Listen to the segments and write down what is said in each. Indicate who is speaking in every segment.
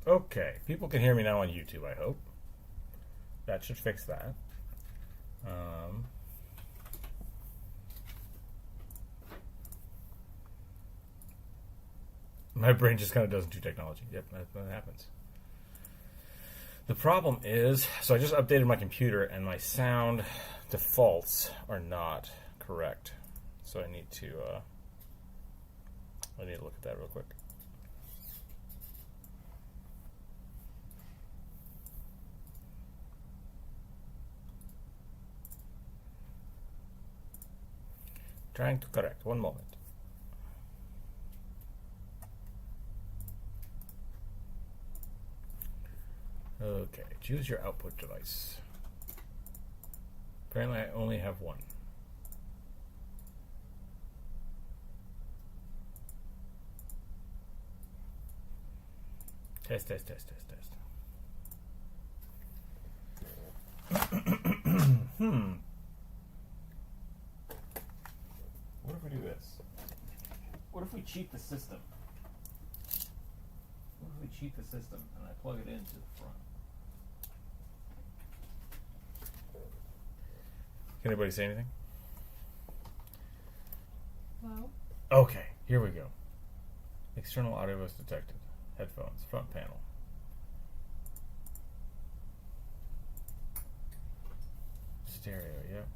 Speaker 1: Okay, people can hear me now on YouTube, I hope. That should fix that. My brain just kind of doesn't do technology. Yep, that happens. The problem is, so I just updated my computer and my sound defaults are not correct. So I need to look at that real quick. Trying to correct. One moment. Okay, choose your output device. Apparently I only have one. Test. What if we do this? What if we cheat the system? What if we cheat the system and I plug it into the front? Can anybody say anything?
Speaker 2: Hello?
Speaker 1: Okay, here we go. External audio was detected. Headphones, front panel. Stereo, yep.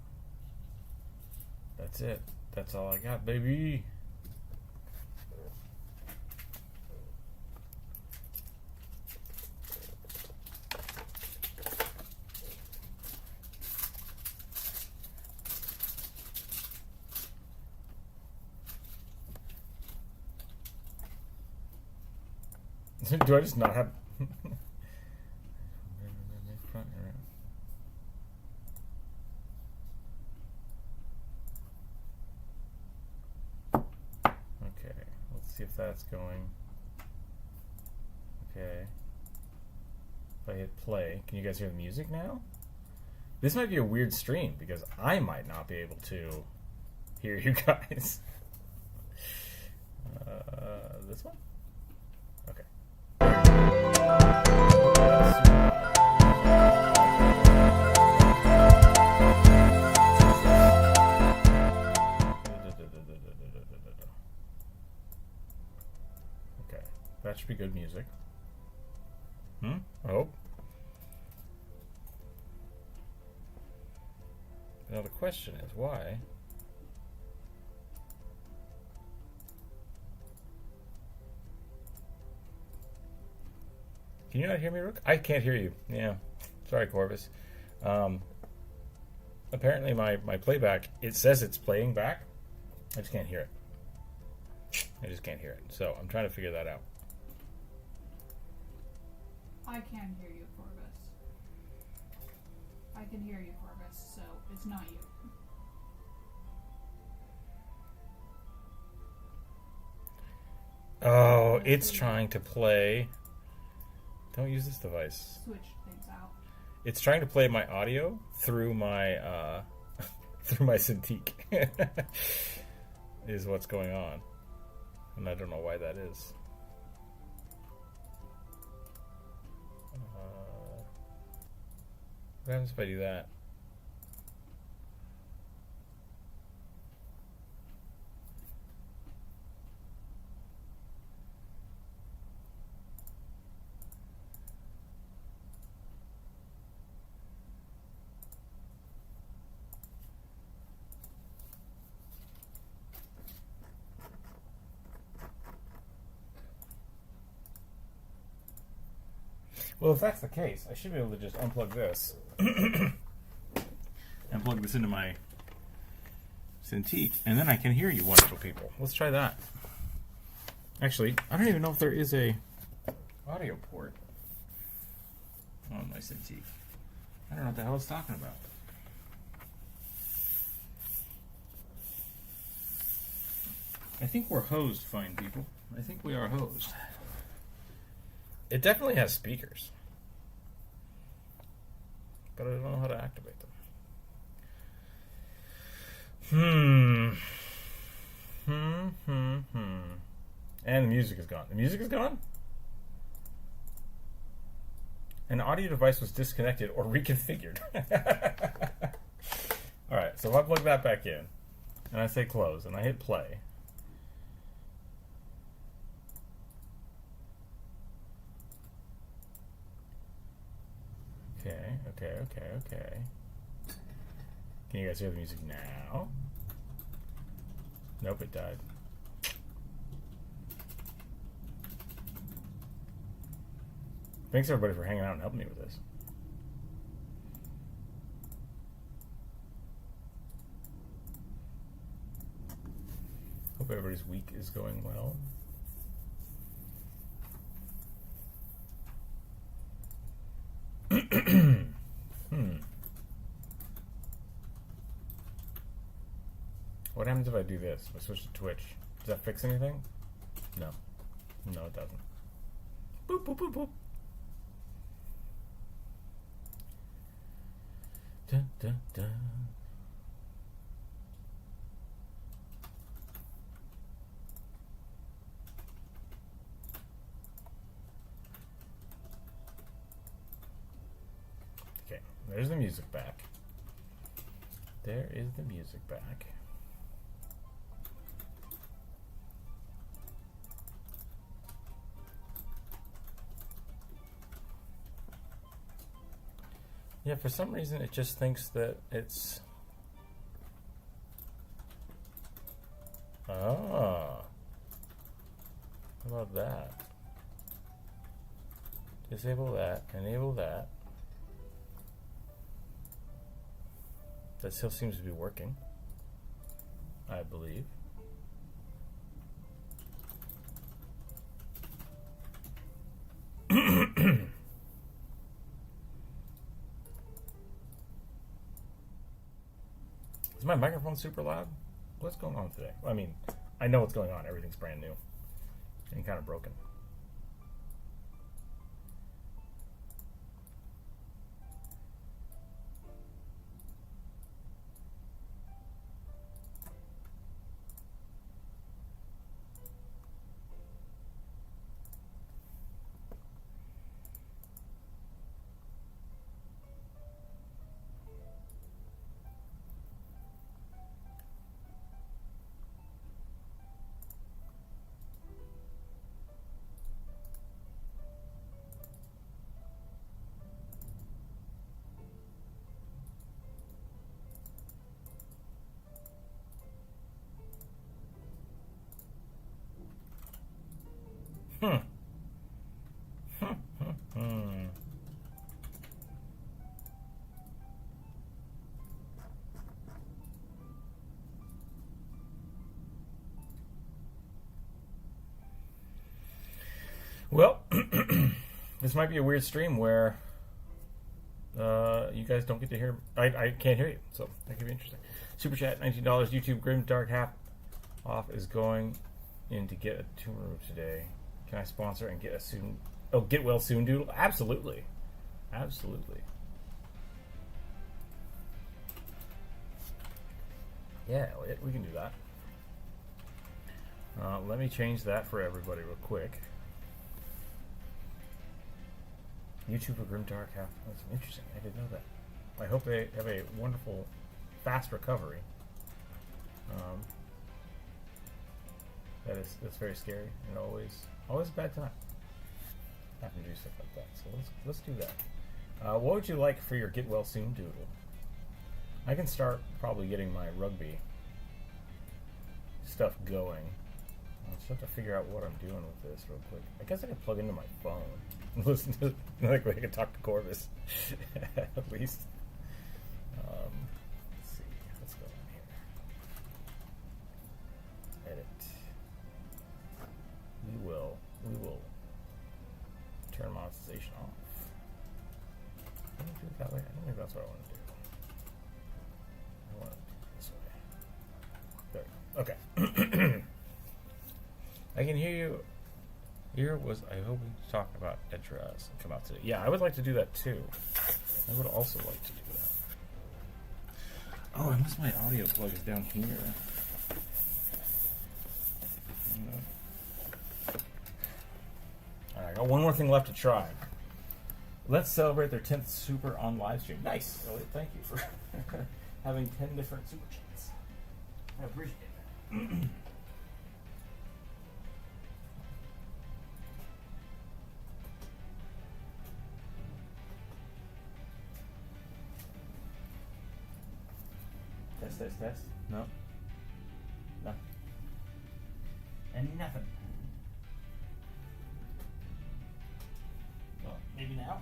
Speaker 1: That's it. That's all I got, baby. Do I just not have... Okay, let's see if that's going. Okay. If I hit play, can you guys hear the music now? This might be a weird stream because I might not be able to hear you guys. This one? Okay. Okay, that should be good music. I hope. Now the question is why? Can you not hear me, Rook? I can't hear you. Yeah. Sorry, Corvus. Apparently my playback, it says it's playing back. I just can't hear it. I just can't hear it. So I'm trying to figure that out.
Speaker 2: I can hear you, Corvus. I can hear you, Corvus, so it's not you.
Speaker 1: Oh, it's trying to play. Don't use this device.
Speaker 2: Switch things out.
Speaker 1: It's trying to play my audio through my through my Cintiq. Is what's going on, and I don't know why that is. What happens if I do that? Well, if that's the case, I should be able to just unplug this and plug this into my Cintiq, and then I can hear you wonderful people. Let's try that. Actually, I don't even know if there is a audio port on my Cintiq. I don't know what the hell it's talking about. I think we're hosed, fine people. I think we are hosed. It definitely has speakers, but I don't know how to activate them. And the music is gone. The music is gone? An audio device was disconnected or reconfigured. Alright, so if I plug that back in, and I say close, and I hit play. Okay. Can you guys hear the music now? Nope, it died. Thanks everybody for hanging out and helping me with this. Hope everybody's week is going well. What happens if I do this? If I switch to Twitch, does that fix anything? No. No, it doesn't. Boop, boop, boop, boop. Dun, dun, dun. Okay, there's the music back. There is the music back. Yeah, for some reason it just thinks that it's... Ah. How about that? Disable that, enable that. That still seems to be working, I believe. Is my microphone super loud? What's going on today? I mean, I know what's going on. Everything's brand new and kind of broken. Well, this might be a weird stream where you guys don't get to hear. I can't hear you, so that could be interesting. Super chat, $19. YouTube Grim Dark half off is going in to get a tumor today. Can I sponsor and get a soon? Oh, get well soon, doodle. Absolutely, absolutely. Yeah, we can do that. Let me change that for everybody real quick. YouTube for Grim Dark half. That's interesting. I didn't know that. I hope they have a wonderful, fast recovery. That's very scary and always a bad time. Having to do stuff like that. So let's do that. What would you like for your get well soon doodle? I can start probably getting my rugby stuff going. I'll just have to figure out what I'm doing with this real quick. I guess I can plug into my phone and listen to like I can talk to Corvus at least. Let's see what's going on here. Edit. We will turn monetization off. Can I do it that way? I don't think that's what I want to do. I want to do it this way. There. Okay. I can hear you. Here was I hoping to talk about Edras and come out today. Yeah, I would like to do that too. I would also like to do that. Oh, unless my audio plug is down here. Alright, I got one more thing left to try. Let's celebrate their 10th super on live stream. Nice, Elliot. Thank you for having 10 different super chats. I appreciate that. Test. No. And nothing. Well, maybe now?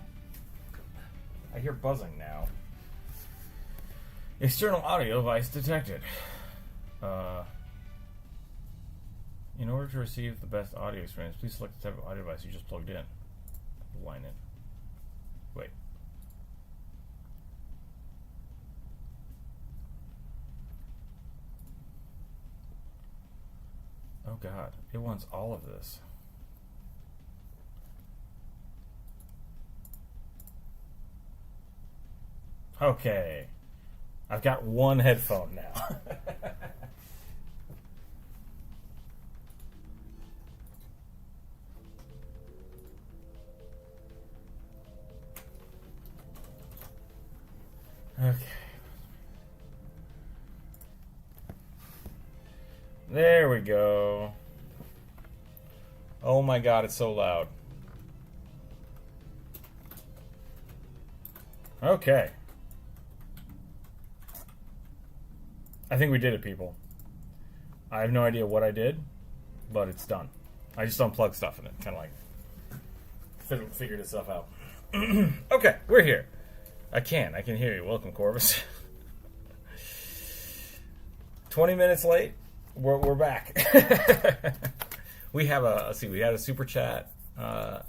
Speaker 1: I hear buzzing now. External audio device detected. In order to receive the best audio experience, please select the type of audio device you just plugged in. Line it. Wait. Oh God, it wants all of this. Okay. I've got one headphone now. Okay. There we go. Oh my God, it's so loud. Okay. I think we did it, people. I have no idea what I did, but it's done. I just unplugged stuff in it. Kind of like figured itself out. Okay, we're here. I can hear you. Welcome, Corvus. 20 minutes late. We're back. We have we had a super chat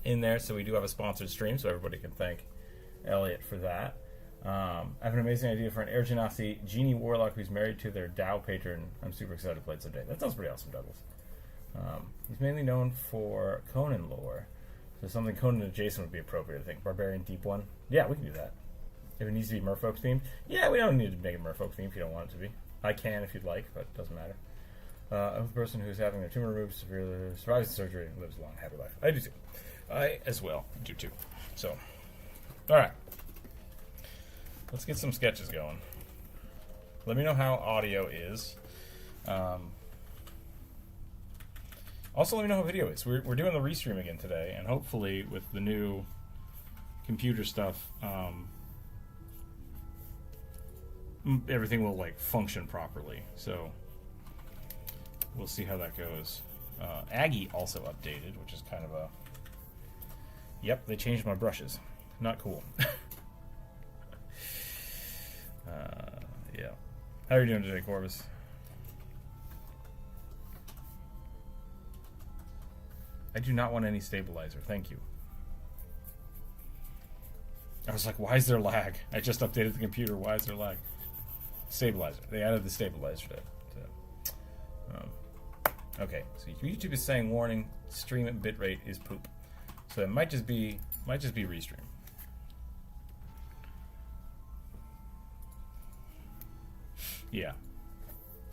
Speaker 1: in there, so we do have a sponsored stream, so everybody can thank Elliot for that. I have an amazing idea for an Air Genasi Genie Warlock who's married to their Dow patron. I'm super excited to play it someday. That sounds pretty awesome, Douglas. He's mainly known for Conan lore, so something Conan adjacent would be appropriate, I think. Barbarian Deep One. Yeah, we can do that. If it needs to be Merfolk themed, yeah, we don't need to make it Merfolk themed if you don't want it to be. I can if you'd like, but it doesn't matter. I'm the person who's having their tumor removed, severely survives the surgery, and lives a long, happy life. I do too. I, as well, do too. So, alright. Let's get some sketches going. Let me know how audio is. Also, let me know how video is. We're doing the restream again today, and hopefully with the new computer stuff, everything will function properly. So we'll see how that goes. Aggie also updated, which is kind of a... Yep, they changed my brushes. Not cool. Yeah. How are you doing today, Corvus? I do not want any stabilizer, thank you. I was like, why is there lag? I just updated the computer, why is there lag? Stabilizer. They added the stabilizer to it. Okay, so YouTube is saying, warning, stream at bitrate is poop. So it might just be restream. Yeah.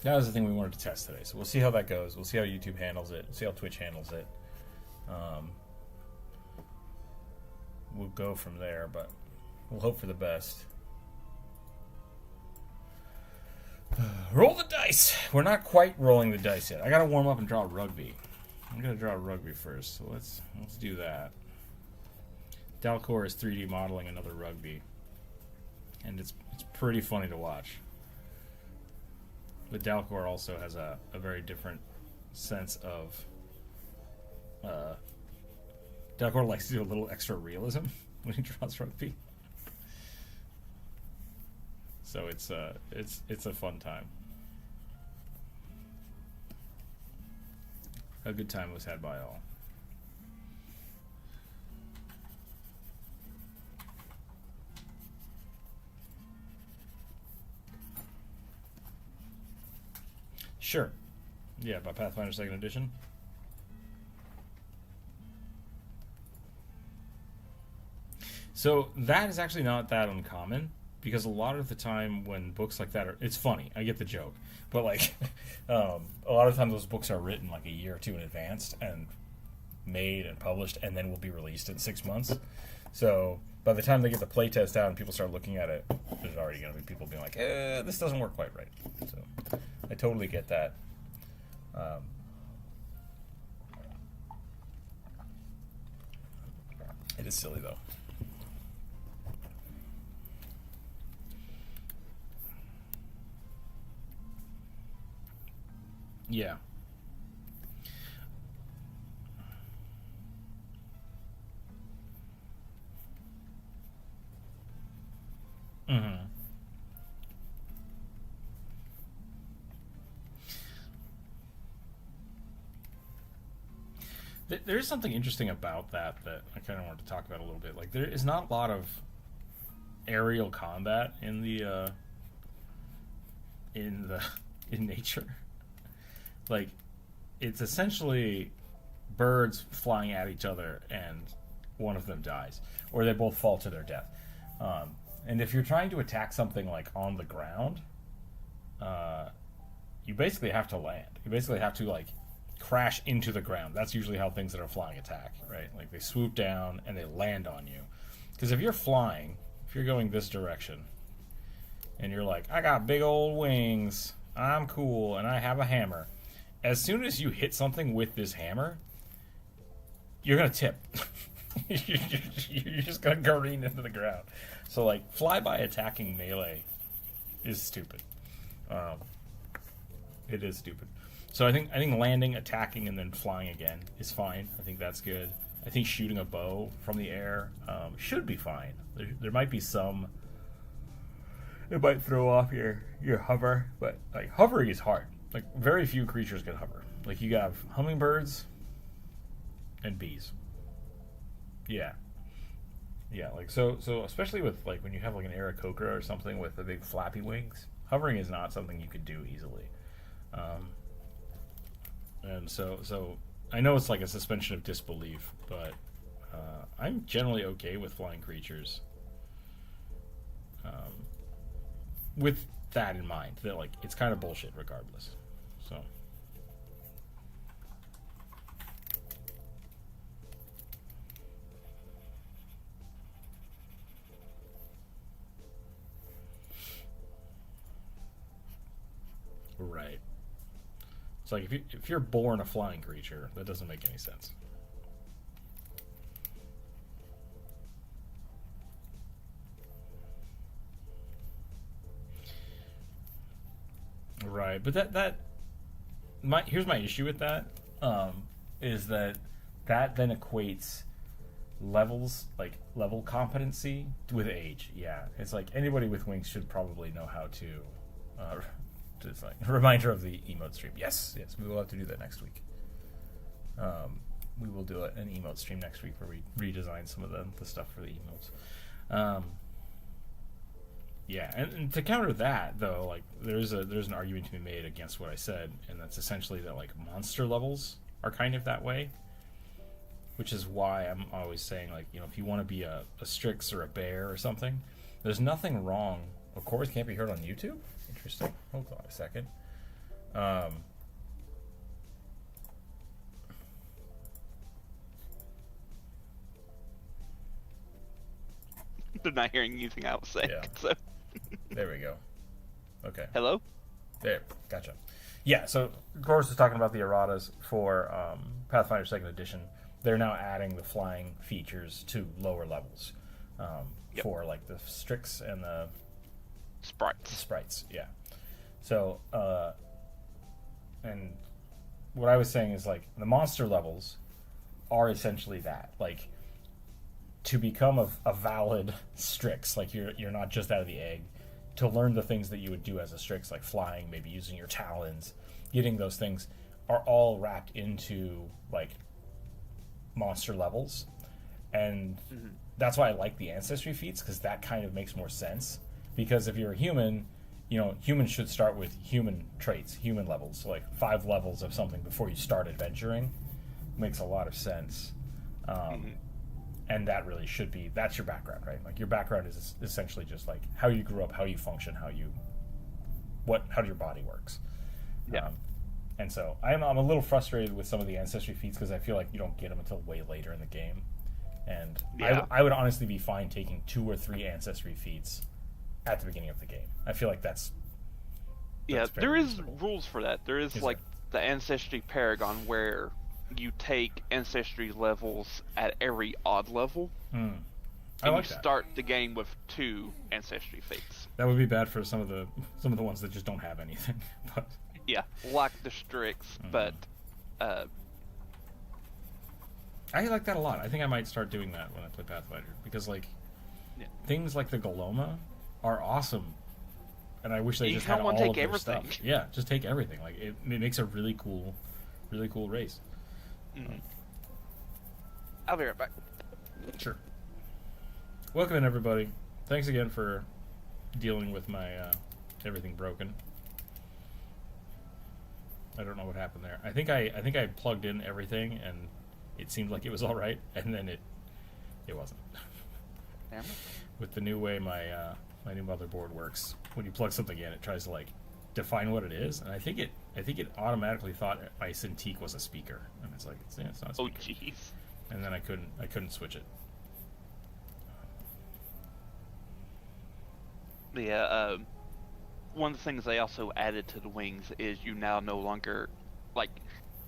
Speaker 1: That was the thing we wanted to test today. So we'll see how that goes. We'll see how YouTube handles it. See how Twitch handles it. We'll go from there, but we'll hope for the best. Roll the dice! We're not quite rolling the dice yet. I gotta warm up and draw rugby. I'm gonna draw rugby first, so let's do that. Dalcor is 3D modeling another rugby. And it's pretty funny to watch. But Dalcor also has a very different sense of... Dalcor likes to do a little extra realism when he draws rugby. So it's a fun time. A good time was had by all. Sure. Yeah, by Pathfinder 2nd Edition. So that is actually not that uncommon, because a lot of the time when books like that are, it's funny, I get the joke, but a lot of times those books are written a year or two in advance, and made and published and then will be released in 6 months. So by the time they get the playtest out and people start looking at it, there's already going to be people being like, this doesn't work quite right. So I totally get that. It is silly, though. Yeah. Mm-hmm. There's something interesting about that I kind of wanted to talk about a little bit. Like, there is not a lot of aerial combat in nature. Like, it's essentially birds flying at each other and one of them dies, or they both fall to their death. And if you're trying to attack something like on the ground, you basically have to land. You basically have to like crash into the ground. That's usually how things that are flying attack, right? Like they swoop down and they land on you. Because if you're flying, if you're going this direction, and you're like, I got big old wings, I'm cool, and I have a hammer. As soon as you hit something with this hammer, you're gonna tip. You're just gonna careen into the ground. So like flyby attacking melee is stupid. It is stupid. So I think landing, attacking, and then flying again is fine. I think that's good. I think shooting a bow from the air should be fine. There might be some. It might throw off your hover, but like hovering is hard. Like very few creatures can hover. Like you have hummingbirds and bees. Yeah. Like so especially with like when you have like an Aarakocra or something with the big flappy wings, hovering is not something you could do easily. And so I know it's like a suspension of disbelief, but I'm generally okay with flying creatures. With that in mind, that like it's kind of bullshit regardless. So. Right. It's like if you're born a flying creature, that doesn't make any sense. Right, but here's my issue with that, is that then equates levels, like level competency with age. Yeah, it's like anybody with wings should probably know how to. It's like a reminder of the emote stream. Yes, we will have to do that next week. We will do an emote stream next week where we redesign some of the stuff for the emotes. Yeah, and to counter that though, like there's an argument to be made against what I said, and that's essentially that like monster levels are kind of that way, which is why I'm always saying like, you know, if you want to be a Strix or a bear or something, there's nothing wrong. Of course, can't be heard on YouTube. Interesting. Hold on a second.
Speaker 3: They're not hearing anything I was saying.
Speaker 1: Yeah.
Speaker 3: So.
Speaker 1: There we go. Okay.
Speaker 3: Hello?
Speaker 1: There. Gotcha. Yeah, so Gorse was talking about the erratas for Pathfinder 2nd Edition. They're now adding the flying features to lower levels for like the Strix and the sprites, yeah. So, and what I was saying is like the monster levels are essentially that. Like to become a valid Strix, like you're not just out of the egg, to learn the things that you would do as a Strix, like flying, maybe using your talons, getting those things, are all wrapped into like monster levels. And that's why I like the ancestry feats, because that kind of makes more sense. Because if you're a human, you know, humans should start with human traits, human levels, so like 5 levels of something before you start adventuring. Makes a lot of sense. And that really should be, that's your background, right? Like your background is essentially just like how you grew up, how you function, how your body works.
Speaker 3: Yeah.
Speaker 1: And so I'm a little frustrated with some of the ancestry feats because I feel like you don't get them until way later in the game. And
Speaker 3: Yeah.
Speaker 1: I would honestly be fine taking 2 or 3 ancestry feats at the beginning of the game. I feel like that's
Speaker 3: Yeah,
Speaker 1: very
Speaker 3: there is
Speaker 1: reasonable.
Speaker 3: rules for that. There is
Speaker 1: Is
Speaker 3: like the Ancestry Paragon where you take Ancestry levels at every odd level.
Speaker 1: I
Speaker 3: And
Speaker 1: like
Speaker 3: you
Speaker 1: that.
Speaker 3: start the game with 2 Ancestry feats.
Speaker 1: That would be bad for some of the ones that just don't have anything. But
Speaker 3: Yeah, like the Strix, but
Speaker 1: I like that a lot. I think I might start doing that when I play Pathfinder because like
Speaker 3: Yeah.
Speaker 1: things like the Goloma are awesome, and I wish they
Speaker 3: You
Speaker 1: just
Speaker 3: kinda
Speaker 1: had
Speaker 3: wanna
Speaker 1: all
Speaker 3: take
Speaker 1: of their
Speaker 3: everything.
Speaker 1: stuff. Yeah, just take everything. Like it makes a really cool race.
Speaker 3: I'll be right back.
Speaker 1: Sure. Welcome in, everybody. Thanks again for dealing with my everything broken. I don't know what happened there. I think I plugged in everything and it seemed like it was all right, and then it wasn't.
Speaker 3: Damn it.
Speaker 1: With the new way my new motherboard works, when you plug something in, it tries to like define what it is, and I think it automatically thought my Cintiq was a speaker, and it's like it's not a
Speaker 3: Oh,
Speaker 1: speaker.
Speaker 3: jeez.
Speaker 1: And then I couldn't switch it.
Speaker 3: Yeah, one of the things they also added to the wings is you now no longer, like,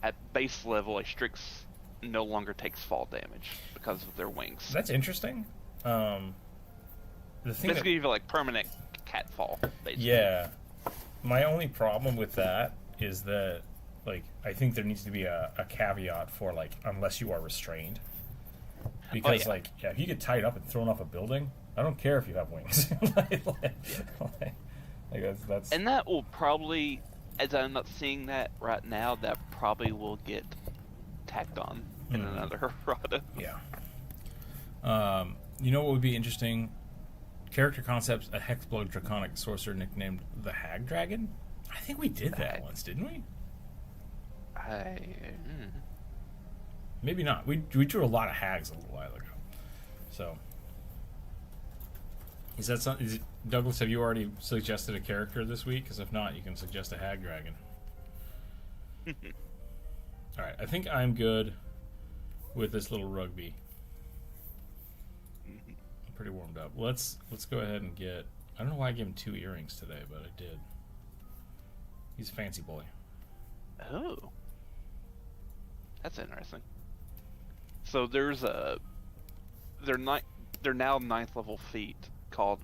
Speaker 3: at base level, a Strix no longer takes fall damage because of their wings.
Speaker 1: That's interesting. The thing
Speaker 3: Basically, you feel like permanent cat fall, basically.
Speaker 1: yeah, my only problem with that is that, like, I think there needs to be a caveat for, like, unless you are restrained. Because,
Speaker 3: yeah.
Speaker 1: like, if you get tied up and thrown off a building, I don't care if you have wings. like, that's
Speaker 3: And that will probably, as I'm not seeing that right now, that probably will get tacked on in another errata.
Speaker 1: yeah. You know what would be interesting? Character concepts: a Hexblood Draconic sorcerer nicknamed the Hag Dragon. I think we did that once, didn't we? Maybe not. We drew a lot of hags a little while ago. So, is that something? Douglas, have you already suggested a character this week? Because if not, you can suggest a Hag Dragon. All right, I think I'm good with this little rugby. I'm pretty warmed up. Let's go ahead and get. I don't know why I gave him 2 earrings today, but I did. He's a fancy boy.
Speaker 3: Oh. That's interesting. So there's they're now 9th level feat called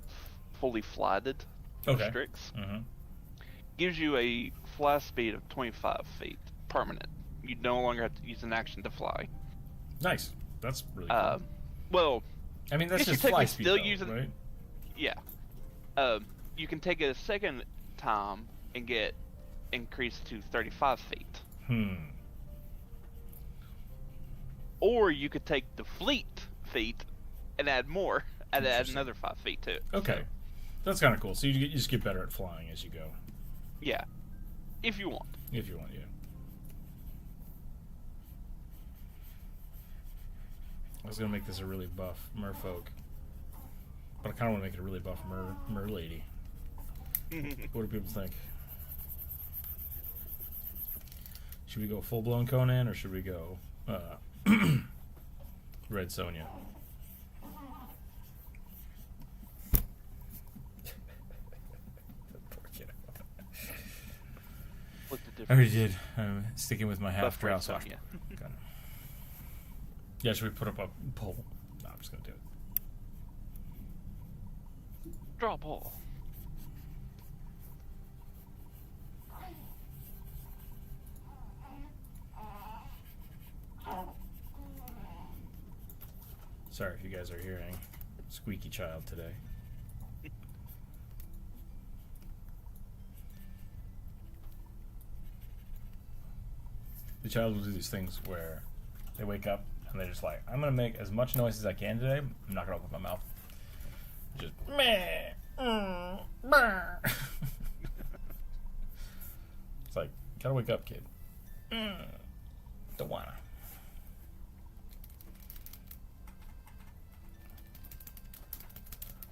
Speaker 3: Fully Flighted.
Speaker 1: Okay.
Speaker 3: Strix.
Speaker 1: Mm-hmm.
Speaker 3: Gives you a fly speed of 25 feet, permanent. You no longer have to use an action to fly.
Speaker 1: Nice. That's really cool.
Speaker 3: Well,
Speaker 1: I mean, that's
Speaker 3: guess
Speaker 1: just
Speaker 3: you're
Speaker 1: fly
Speaker 3: technically
Speaker 1: speed,
Speaker 3: still
Speaker 1: though,
Speaker 3: using-
Speaker 1: right?
Speaker 3: yeah. You can take it a second time and get increased to 35 feet. Or you could take the fleet feet and add more, and add another 5 feet to it.
Speaker 1: Okay.
Speaker 3: So,
Speaker 1: That's kind of cool. So you just get better at flying as you go.
Speaker 3: yeah. If you want.
Speaker 1: If you want, yeah. I was going to make this a really buff merfolk. But I kind of want to make it a really buff mer lady. What do people think? Should we go full-blown Conan, or should we go Red Sonja? Poor kiddo.
Speaker 3: What's the
Speaker 1: I
Speaker 3: difference?
Speaker 1: already did. I'm sticking with my half
Speaker 3: Red
Speaker 1: drow
Speaker 3: Sonja.
Speaker 1: swashbuckler. Okay. Yeah, should we put up a poll? No, I'm just going to do it.
Speaker 3: Draw ball.
Speaker 1: Sorry if you guys are hearing squeaky child today. The child will do these things where they wake up and they're just like, I'm going to make as much noise as I can today. I'm not going to open my mouth. Just meh. It's like, gotta wake up, kid. Don't wanna.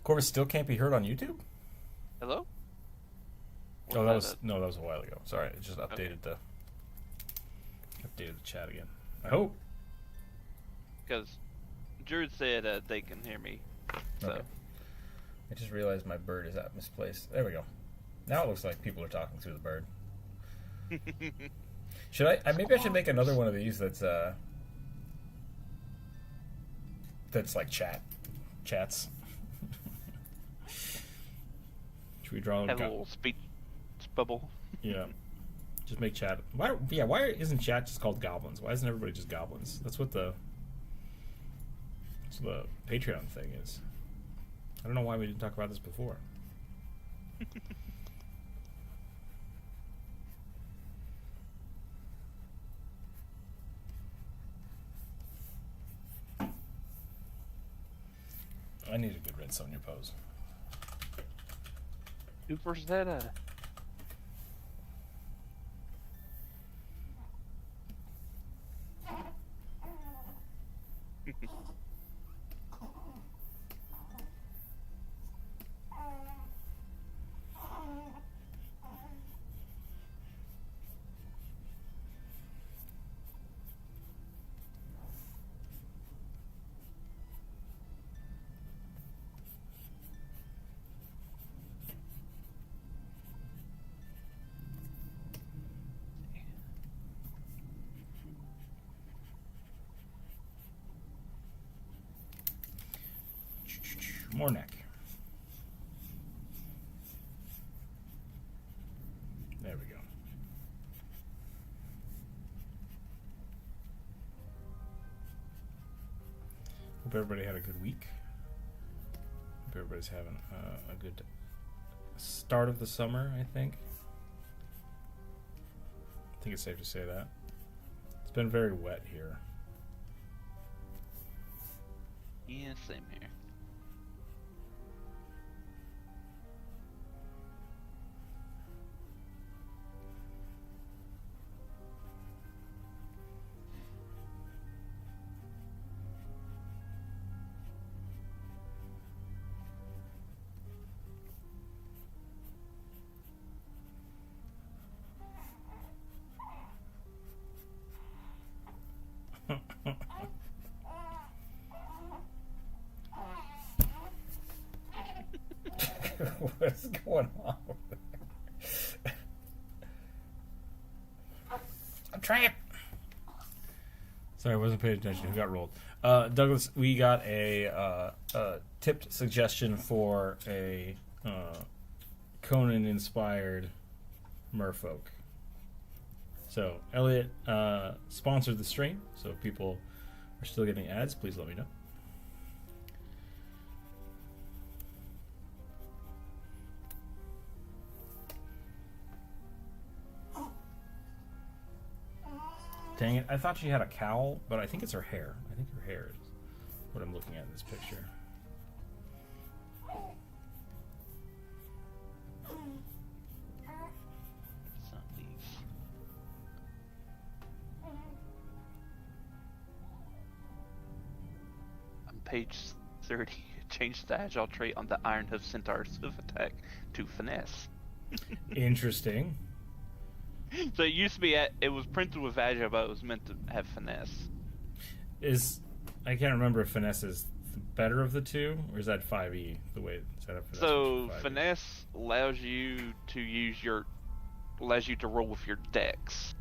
Speaker 1: Corvus still can't be heard on YouTube?
Speaker 3: Hello?
Speaker 1: Oh, that was a while ago. Sorry, it just updated the updated the chat again. I hope.
Speaker 3: Because Druid said they can hear me. So.
Speaker 1: Okay. I just realized my bird is out misplaced. There we go. Now it looks like people are talking through the bird. Should I maybe I should make another one of these that's like chats. Should we draw
Speaker 3: have a little speech bubble?
Speaker 1: Yeah. Just make chat. Why isn't chat just called goblins? Why isn't everybody just goblins? That's what the Patreon thing is. I don't know why we didn't talk about this before. I need a good red Sonya pose.
Speaker 3: Who first that?
Speaker 1: More neck. There we go. Hope everybody had a good week. Hope everybody's having a good start of the summer, I think. I think it's safe to say that. It's been very wet here.
Speaker 3: Yeah, same here.
Speaker 1: What's going on over there? I'm trapped. Sorry, I wasn't paying attention. Who got rolled? Douglas, we got a tipped suggestion for a Conan-inspired merfolk. So, Elliot sponsored the stream, so if people are still getting ads, please let me know. Dang it, I thought she had a cowl, but I think it's her hair. I think her hair is what I'm looking at in this picture.
Speaker 3: On page 30, change the agile trait on the Iron Hoof Centaur's hoof attack to finesse.
Speaker 1: Interesting.
Speaker 3: So it used to be, it was printed with agile, but it was meant to have finesse.
Speaker 1: I can't remember if finesse is the better of the two, or is that 5e the way it's set up for that?
Speaker 3: So finesse allows you to roll with your dex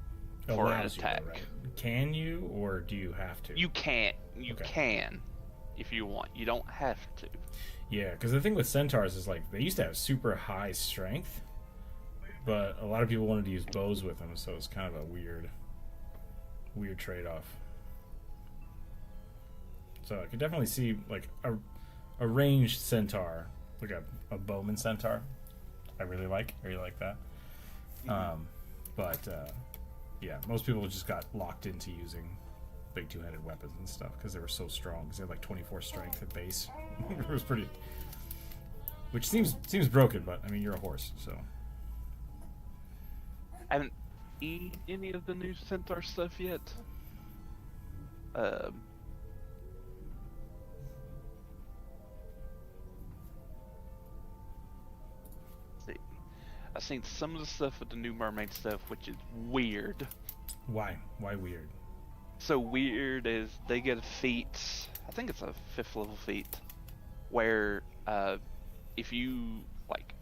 Speaker 3: for an attack.
Speaker 1: Right? Can you, or do you have to?
Speaker 3: You can't. You can, if you want. You don't have to.
Speaker 1: Yeah, because the thing with centaurs is like they used to have super high strength, but a lot of people wanted to use bows with them, so it's kind of a weird trade-off. So I could definitely see like a ranged centaur, like a bowman centaur. I really like that. Yeah, most people just got locked into using big two-handed weapons and stuff because they were so strong. Because they had like 24 strength at base. It was pretty, which seems broken, but I mean you're a horse, so.
Speaker 3: I haven't eaten any of the new centaur stuff yet. Let's see. I've seen some of the stuff with the new mermaid stuff, which is weird.
Speaker 1: Why? Why weird?
Speaker 3: So weird is they get a feat, I think it's a 5th level feat, where if you like,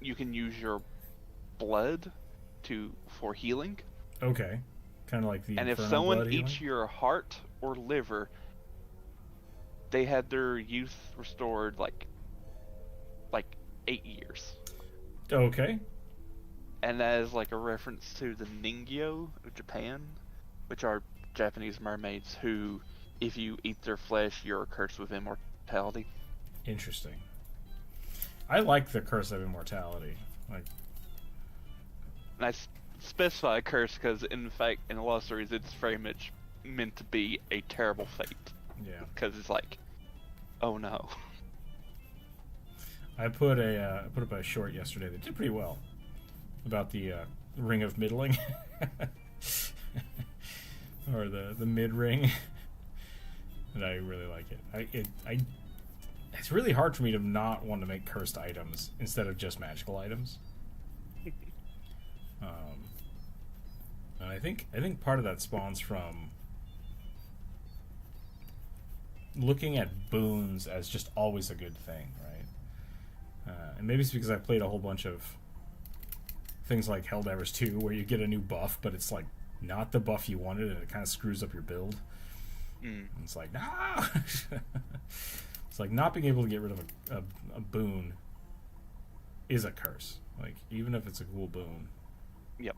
Speaker 3: you can use your blood for healing.
Speaker 1: Okay. Kind of like the
Speaker 3: And if
Speaker 1: Infernal
Speaker 3: someone
Speaker 1: Blood
Speaker 3: eats
Speaker 1: healing?
Speaker 3: your heart or liver, they had their youth restored like 8 years.
Speaker 1: Okay.
Speaker 3: And that is like a reference to the Ningyo of Japan, which are Japanese mermaids who, if you eat their flesh, you're cursed with immortality.
Speaker 1: Interesting. I like the Curse of Immortality. Like,
Speaker 3: And I specify curse because, in fact, in a lot of stories, it's very much meant to be a terrible fate.
Speaker 1: yeah.
Speaker 3: Because it's like, oh no.
Speaker 1: I put up a short yesterday that did pretty well about the Ring of Middling, or the mid ring, and I really like it. It's really hard for me to not want to make cursed items instead of just magical items. And I think part of that spawns from looking at boons as just always a good thing, right? And maybe it's because I played a whole bunch of things like Helldivers 2, where you get a new buff, but it's like not the buff you wanted, and it kind of screws up your build. And it's like, nah! It's like not being able to get rid of a boon is a curse. Like, even if it's a cool boon.
Speaker 3: Yep.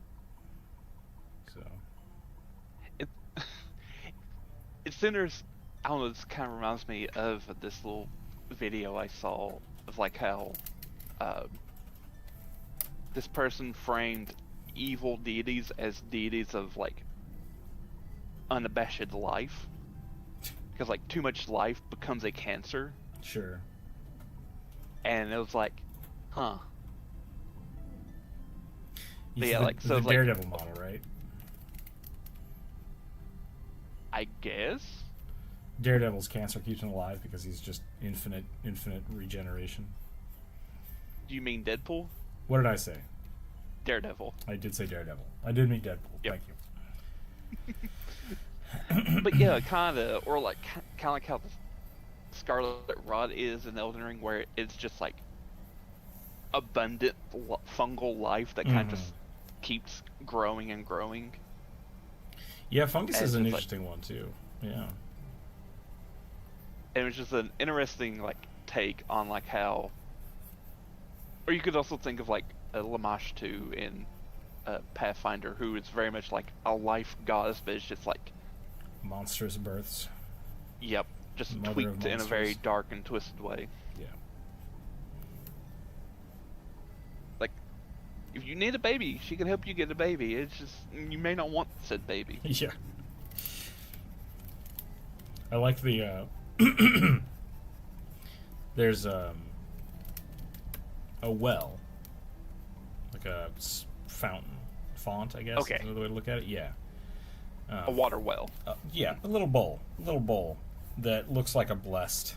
Speaker 1: So.
Speaker 3: It's interesting. I don't know, this kind of reminds me of this little video I saw of like how this person framed evil deities as deities of like unabashed life, because like too much life becomes a cancer.
Speaker 1: Sure.
Speaker 3: And it was like, huh.
Speaker 1: He's
Speaker 3: Yeah,
Speaker 1: the,
Speaker 3: like, so
Speaker 1: the
Speaker 3: it's like-
Speaker 1: Daredevil model, right?
Speaker 3: I guess.
Speaker 1: Daredevil's cancer keeps him alive because he's just infinite regeneration.
Speaker 3: Do you mean Deadpool?
Speaker 1: What did I say?
Speaker 3: Daredevil.
Speaker 1: I did say Daredevil. I did mean Deadpool.
Speaker 3: Yep.
Speaker 1: Thank you.
Speaker 3: But yeah, kind of, or like kind of like how the Scarlet Rot is in Elden Ring, where it's just like abundant fungal life that kind of just keeps growing and growing.
Speaker 1: Yeah, fungus
Speaker 3: And
Speaker 1: is an
Speaker 3: it's like-
Speaker 1: interesting one too. Yeah.
Speaker 3: And it was just an interesting like take on like how, or you could also think of like a Lamash 2 in Pathfinder, who is very much like a life goddess, but it's just like,
Speaker 1: Monstrous births.
Speaker 3: yep, just
Speaker 1: Mother of
Speaker 3: tweaked in a very
Speaker 1: monsters.
Speaker 3: dark and twisted way.
Speaker 1: Yeah.
Speaker 3: Like, if you need a baby, she can help you get a baby. It's just, you may not want said baby.
Speaker 1: Yeah. I like the there's a well, like a fountain, font, I guess.
Speaker 3: Okay.
Speaker 1: Is another way to look at it. Yeah.
Speaker 3: A water well.
Speaker 1: Yeah, a little bowl that looks like a blessed,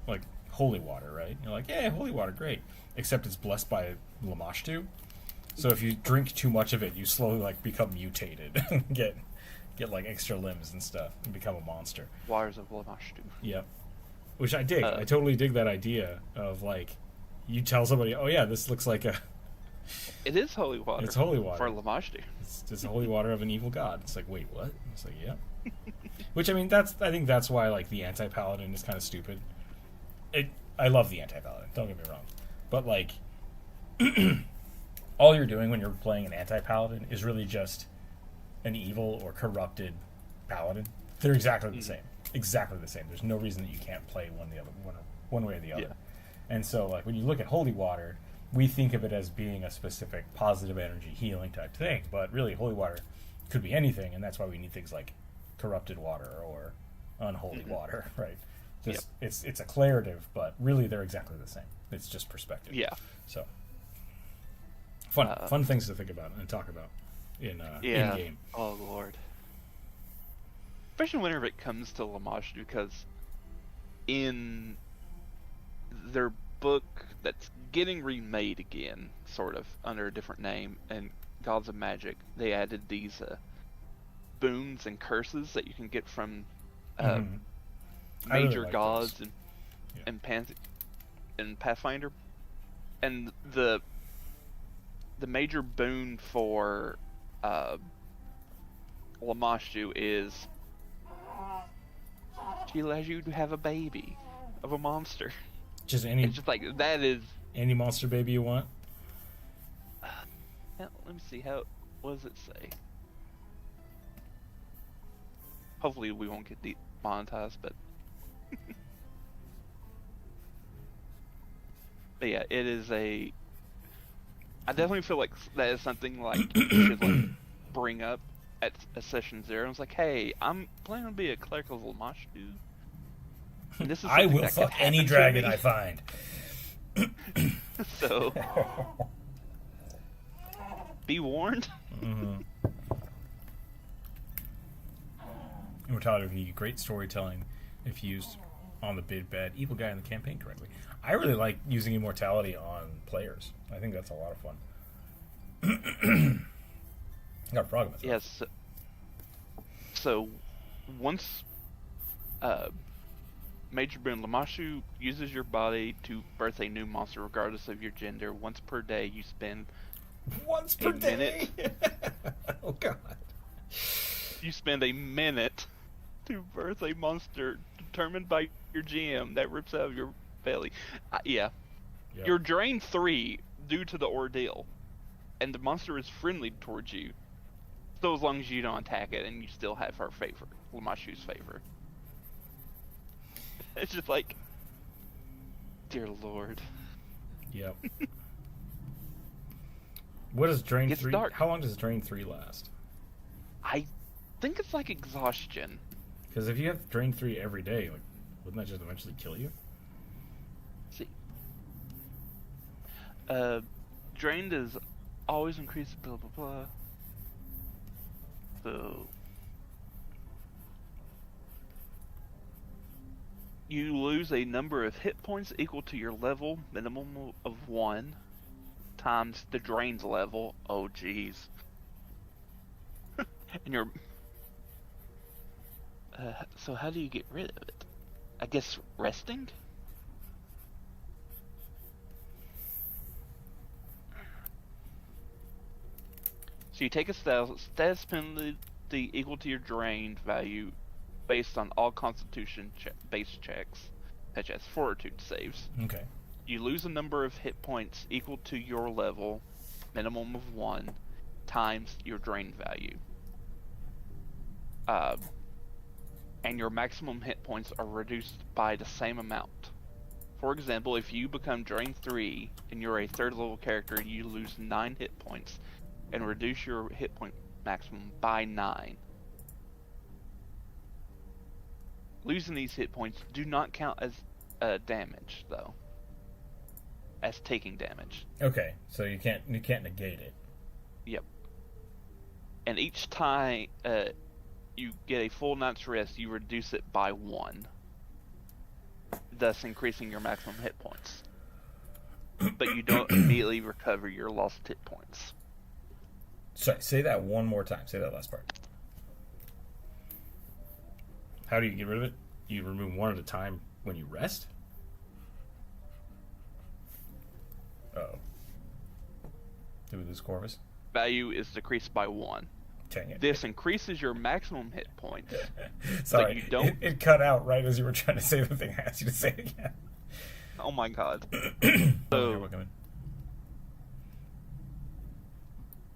Speaker 1: like holy water, right? You're like, yeah, holy water, great. Except it's blessed by Lamashtu. So if you drink too much of it, you slowly like become mutated, get like extra limbs and stuff, and become a monster.
Speaker 3: Waters of Lamashtu.
Speaker 1: Yep. Which I dig. I totally dig that idea of like, you tell somebody, oh yeah, this looks like a.
Speaker 3: It is holy water.
Speaker 1: It's holy water.
Speaker 3: For Lamashtu.
Speaker 1: It's holy water of an evil god. It's like, wait, what? It's like, yeah. Which, I mean, I think that's why, like, the anti-paladin is kind of stupid. I love the anti-paladin, don't get me wrong. But, like, all you're doing when you're playing an anti-paladin is really just an evil or corrupted paladin. They're exactly the same. Exactly the same. There's no reason that you can't play one way or the other.
Speaker 3: Yeah.
Speaker 1: And so, like, when you look at holy water, we think of it as being a specific positive energy healing type thing, but really holy water could be anything, and that's why we need things like corrupted water or unholy water, right? Just it's a declarative, but really they're exactly the same. It's just perspective.
Speaker 3: Yeah.
Speaker 1: So fun things to think about and talk about in game.
Speaker 3: Oh lord. Especially whenever it comes to Lamashtu, because in their book that's getting remade again, sort of under a different name, and Gods of Magic, they added these boons and curses that you can get from
Speaker 1: Mhm. I really
Speaker 3: major
Speaker 1: like
Speaker 3: gods
Speaker 1: those. Yeah.
Speaker 3: and Pathfinder, and the major boon for Lamashu is she allows you to have a baby of a monster.
Speaker 1: Just any
Speaker 3: It's just like that is.
Speaker 1: any monster baby you want.
Speaker 3: Let me see what does it say? Hopefully we won't get demonetized, but but yeah, it is a. I definitely feel like that is something like you should like bring up at a session 0. It's like, hey, I'm planning to be a cleric of Lamashu. And this is
Speaker 1: I
Speaker 3: something
Speaker 1: will
Speaker 3: that could
Speaker 1: fuck any
Speaker 3: happen to
Speaker 1: dragon
Speaker 3: me.
Speaker 1: I find.
Speaker 3: So be warned.
Speaker 1: Mm-hmm. Immortality would be great storytelling if used on the big bad evil guy in the campaign correctly. I really like using immortality on players. I think that's a lot of fun. I got a frog in my throat.
Speaker 3: Yes. So once Major Boon Lamashu uses your body to birth a new monster regardless of your gender. Once per day you spend
Speaker 1: Once per
Speaker 3: a
Speaker 1: day. Oh god.
Speaker 3: you spend a minute to birth a monster determined by your GM that rips out of your belly. Yeah.
Speaker 1: Yep.
Speaker 3: You're drained 3 due to the ordeal, and the monster is friendly towards you. So as long as you don't attack it and you still have her favor, Lamashu's favor. It's just like, dear Lord.
Speaker 1: Yep. What does Drain
Speaker 3: Gets
Speaker 1: 3?
Speaker 3: dark.
Speaker 1: How long does Drain 3 last?
Speaker 3: I think it's like exhaustion.
Speaker 1: Because if you have Drain 3 every day, like, wouldn't that just eventually kill you?
Speaker 3: Let's see. Drained is always increased, blah blah blah. So you lose a number of hit points equal to your level, minimum of 1, times the drained level. Oh jeez. And you're so how do you get rid of it? I guess resting? So you take a status penalty equal to your drained value based on all constitution based checks, such as fortitude saves.
Speaker 1: Okay.
Speaker 3: You lose a number of hit points equal to your level, minimum of 1, times your drained value. And your maximum hit points are reduced by the same amount. For example, if you become drained 3 and you're a 3rd level character, you lose 9 hit points and reduce your hit point maximum by 9. Losing these hit points do not count as damage, though, as taking damage.
Speaker 1: Okay, so you can't negate it.
Speaker 3: Yep. And each time you get a full night's rest, you reduce it by 1, thus increasing your maximum hit points. But you don't immediately recover your lost hit points.
Speaker 1: Sorry, say that one more time. Say that last part. How do you get rid of it? You remove one at a time when you rest? Uh-oh. Did we lose Corvus?
Speaker 3: Value is decreased by 1.
Speaker 1: Dang it.
Speaker 3: This increases your maximum hit points.
Speaker 1: Sorry,
Speaker 3: you don't-
Speaker 1: it cut out right as you were trying to say the thing I asked you to say it again.
Speaker 3: Oh my god.
Speaker 1: You're
Speaker 3: So,
Speaker 1: welcome.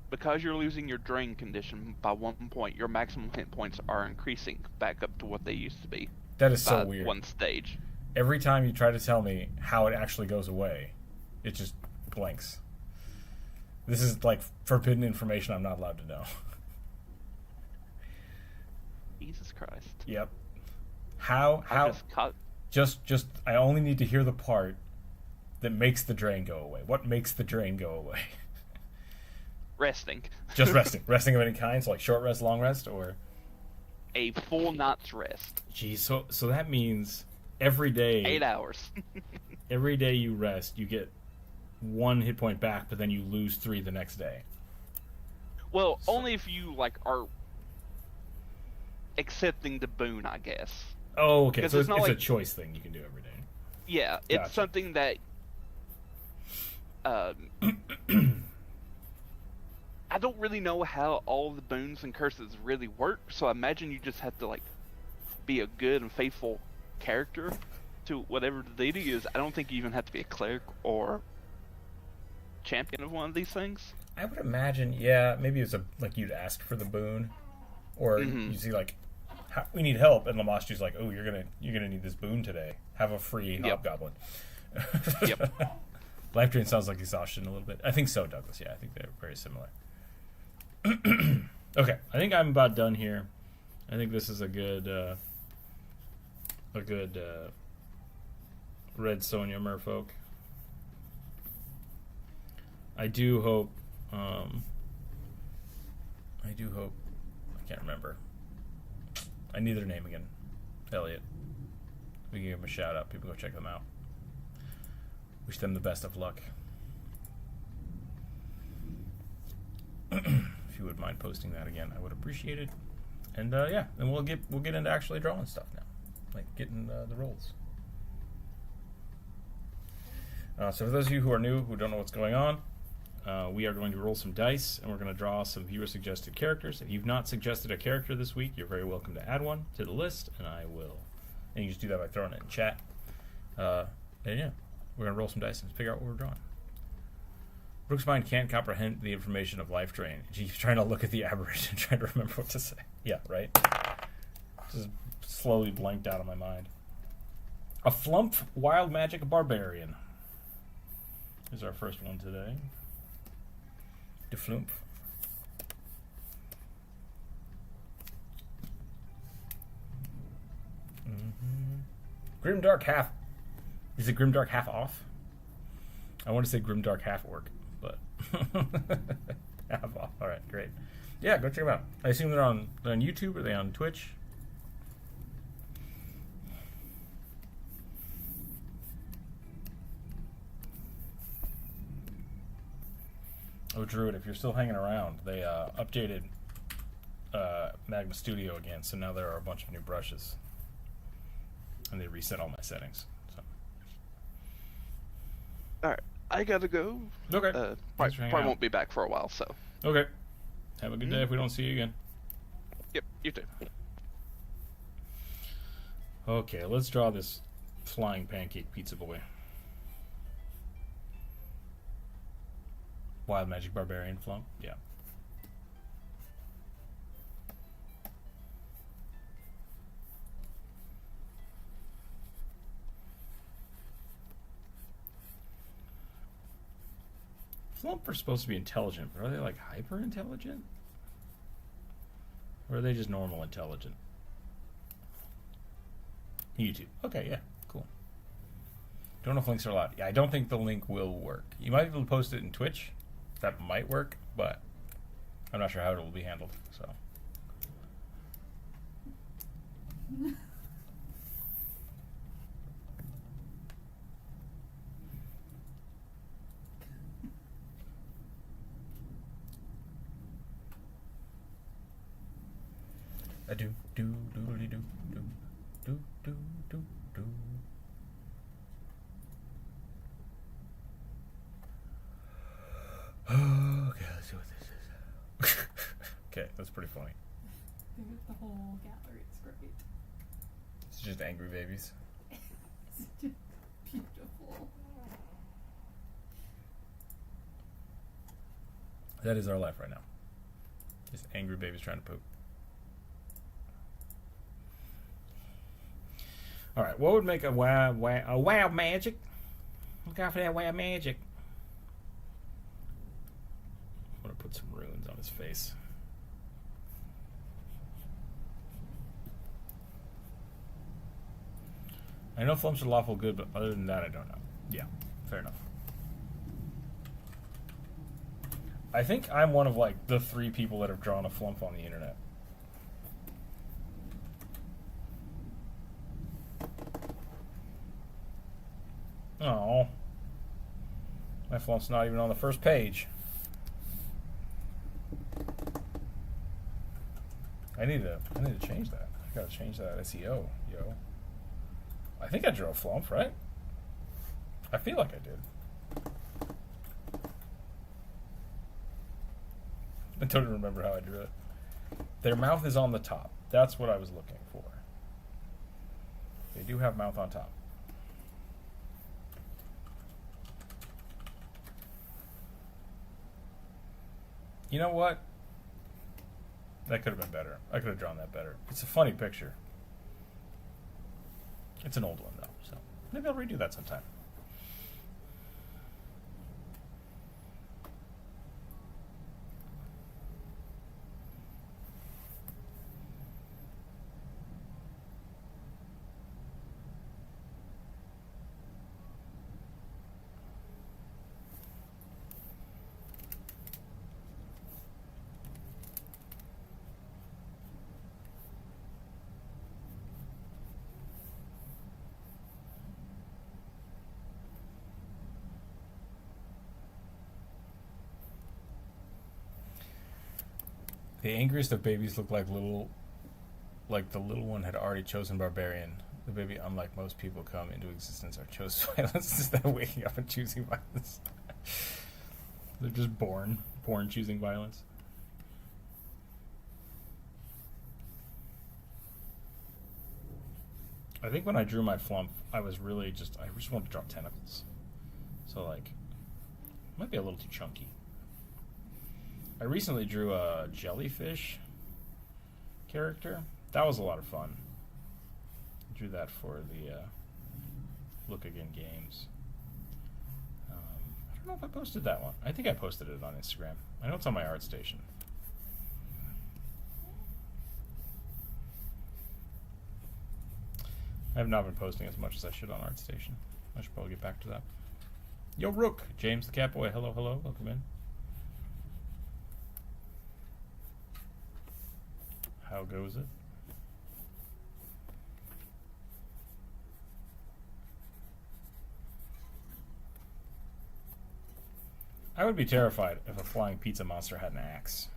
Speaker 3: because you're losing your drain condition by 1 point, your maximum hit points are increasing back up to what they used to be.
Speaker 1: That is
Speaker 3: by
Speaker 1: so weird.
Speaker 3: 1 stage.
Speaker 1: Every time you try to tell me how it actually goes away, it just blanks. This is like forbidden information I'm not allowed to know.
Speaker 3: Jesus Christ.
Speaker 1: Yep.
Speaker 3: I
Speaker 1: How
Speaker 3: just caught...
Speaker 1: just I only need to hear the part that makes the drain go away. What makes the drain go away?
Speaker 3: resting.
Speaker 1: Just resting. Resting of any kind, so like short rest, long rest, or
Speaker 3: A full night's rest.
Speaker 1: geez, so that means every day
Speaker 3: 8 hours.
Speaker 1: every day you rest, you get 1 hit point back, but then you lose 3 the next day.
Speaker 3: Well,
Speaker 1: So-
Speaker 3: only if you like are accepting the boon, I guess.
Speaker 1: Oh, okay.
Speaker 3: 'Cause
Speaker 1: So
Speaker 3: it's not
Speaker 1: it's a
Speaker 3: like-
Speaker 1: choice thing you can do every day.
Speaker 3: Yeah, it's
Speaker 1: Gotcha.
Speaker 3: something that I don't really know how all the boons and curses really work, so I imagine you just have to like be a good and faithful character to whatever the deity is. I don't think you even have to be a cleric or champion of one of these things.
Speaker 1: I would imagine, yeah, maybe it's like you'd ask for the boon, or
Speaker 3: Mhm.
Speaker 1: you see like, we need help, and Lamashtu's like, oh, you're gonna need this boon today. Have a free
Speaker 3: Yep.
Speaker 1: hobgoblin.
Speaker 3: Yep.
Speaker 1: Life drain sounds like exhaustion a little bit. I think so, Douglas. Yeah, I think they're very similar. Okay, I think I'm about done here. I think this is a good Red Sonja merfolk. I do hope. I can't remember. I need their name again. Elliot. We can give them a shout out. People go check them out. Wish them the best of luck. If you would mind posting that again, I would appreciate it. And yeah, then we'll get into actually drawing stuff now, like getting the rolls. So for those of you who are new, who don't know what's going on, we are going to roll some dice, and we're going to draw some viewer-suggested characters. If you've not suggested a character this week, you're very welcome to add one to the list, and I will. And you just do that by throwing it in chat. And yeah, we're going to roll some dice and figure out what we're drawing. Brooke's mind can't comprehend the information of life drain. She's trying to look at the aberration, trying to remember what to say. Yeah, right? Just slowly blanked out of my mind. A flump wild magic barbarian is our first one today. De flump. Grimdark half. Is it Grimdark half off? I want to say Grimdark half orc, but half off. All right, great. Yeah, go check them out. I assume they're on YouTube. Are they on Twitch? Oh, Druid, if you're still hanging around, they updated Magma Studio again, so now there are a bunch of new brushes. And they reset all my settings. So.
Speaker 3: Alright, I gotta go.
Speaker 1: Okay. Thanks for hanging
Speaker 3: Probably
Speaker 1: out.
Speaker 3: won't be back for a while, so.
Speaker 1: Okay. Have a good day if we don't see you again.
Speaker 3: Yep, you too.
Speaker 1: Okay, let's draw this flying pancake pizza boy. Wild Magic Barbarian flump? Yeah. Flump are supposed to be intelligent, but are they like hyper intelligent? Or are they just normal intelligent? YouTube. Okay, yeah, cool. Don't know if links are allowed. Yeah, I don't think the link will work. You might be able to post it in Twitch. That might work, but I'm not sure how it will be handled. So. A do do doodly do do do do do do. Okay, let's see what this is. Okay, that's pretty funny.
Speaker 2: The whole gallery is great.
Speaker 1: It's just angry babies.
Speaker 2: It's just beautiful.
Speaker 1: That is our life right now. Just angry babies trying to poop. All right, what would make a wow magic? Look out for that wow magic. I'm gonna put some runes on his face. I know flumps are lawful good, but other than that, I don't know. Yeah, fair enough. I think I'm one of like the 3 people that have drawn a flump on the internet. Oh, my flump's not even on the first page. I need to change that. I gotta change that SEO, yo. I think I drew a flump, right? I feel like I did. I don't remember how I drew it. Their mouth is on the top. That's what I was looking for. They do have mouth on top. You know what? That could have been better. I could have drawn that better. It's a funny picture. It's an old one, though, so maybe I'll redo that sometime. The angriest of babies look like the little one had already chosen barbarian. The baby, unlike most people come into existence, are chosen violence instead of waking up and choosing violence. They're just born choosing violence. I think when I drew my flump, I just wanted to draw tentacles. So like, it might be a little too chunky. I recently drew a jellyfish character. That was a lot of fun. I drew that for the Look Again games. I don't know if I posted that one. I think I posted it on Instagram. I know it's on my art station. I have not been posting as much as I should on ArtStation. I should probably get back to that. Yo, Rook! James the Catboy, hello, hello, welcome in. How goes it? I would be terrified if a flying pizza monster had an axe.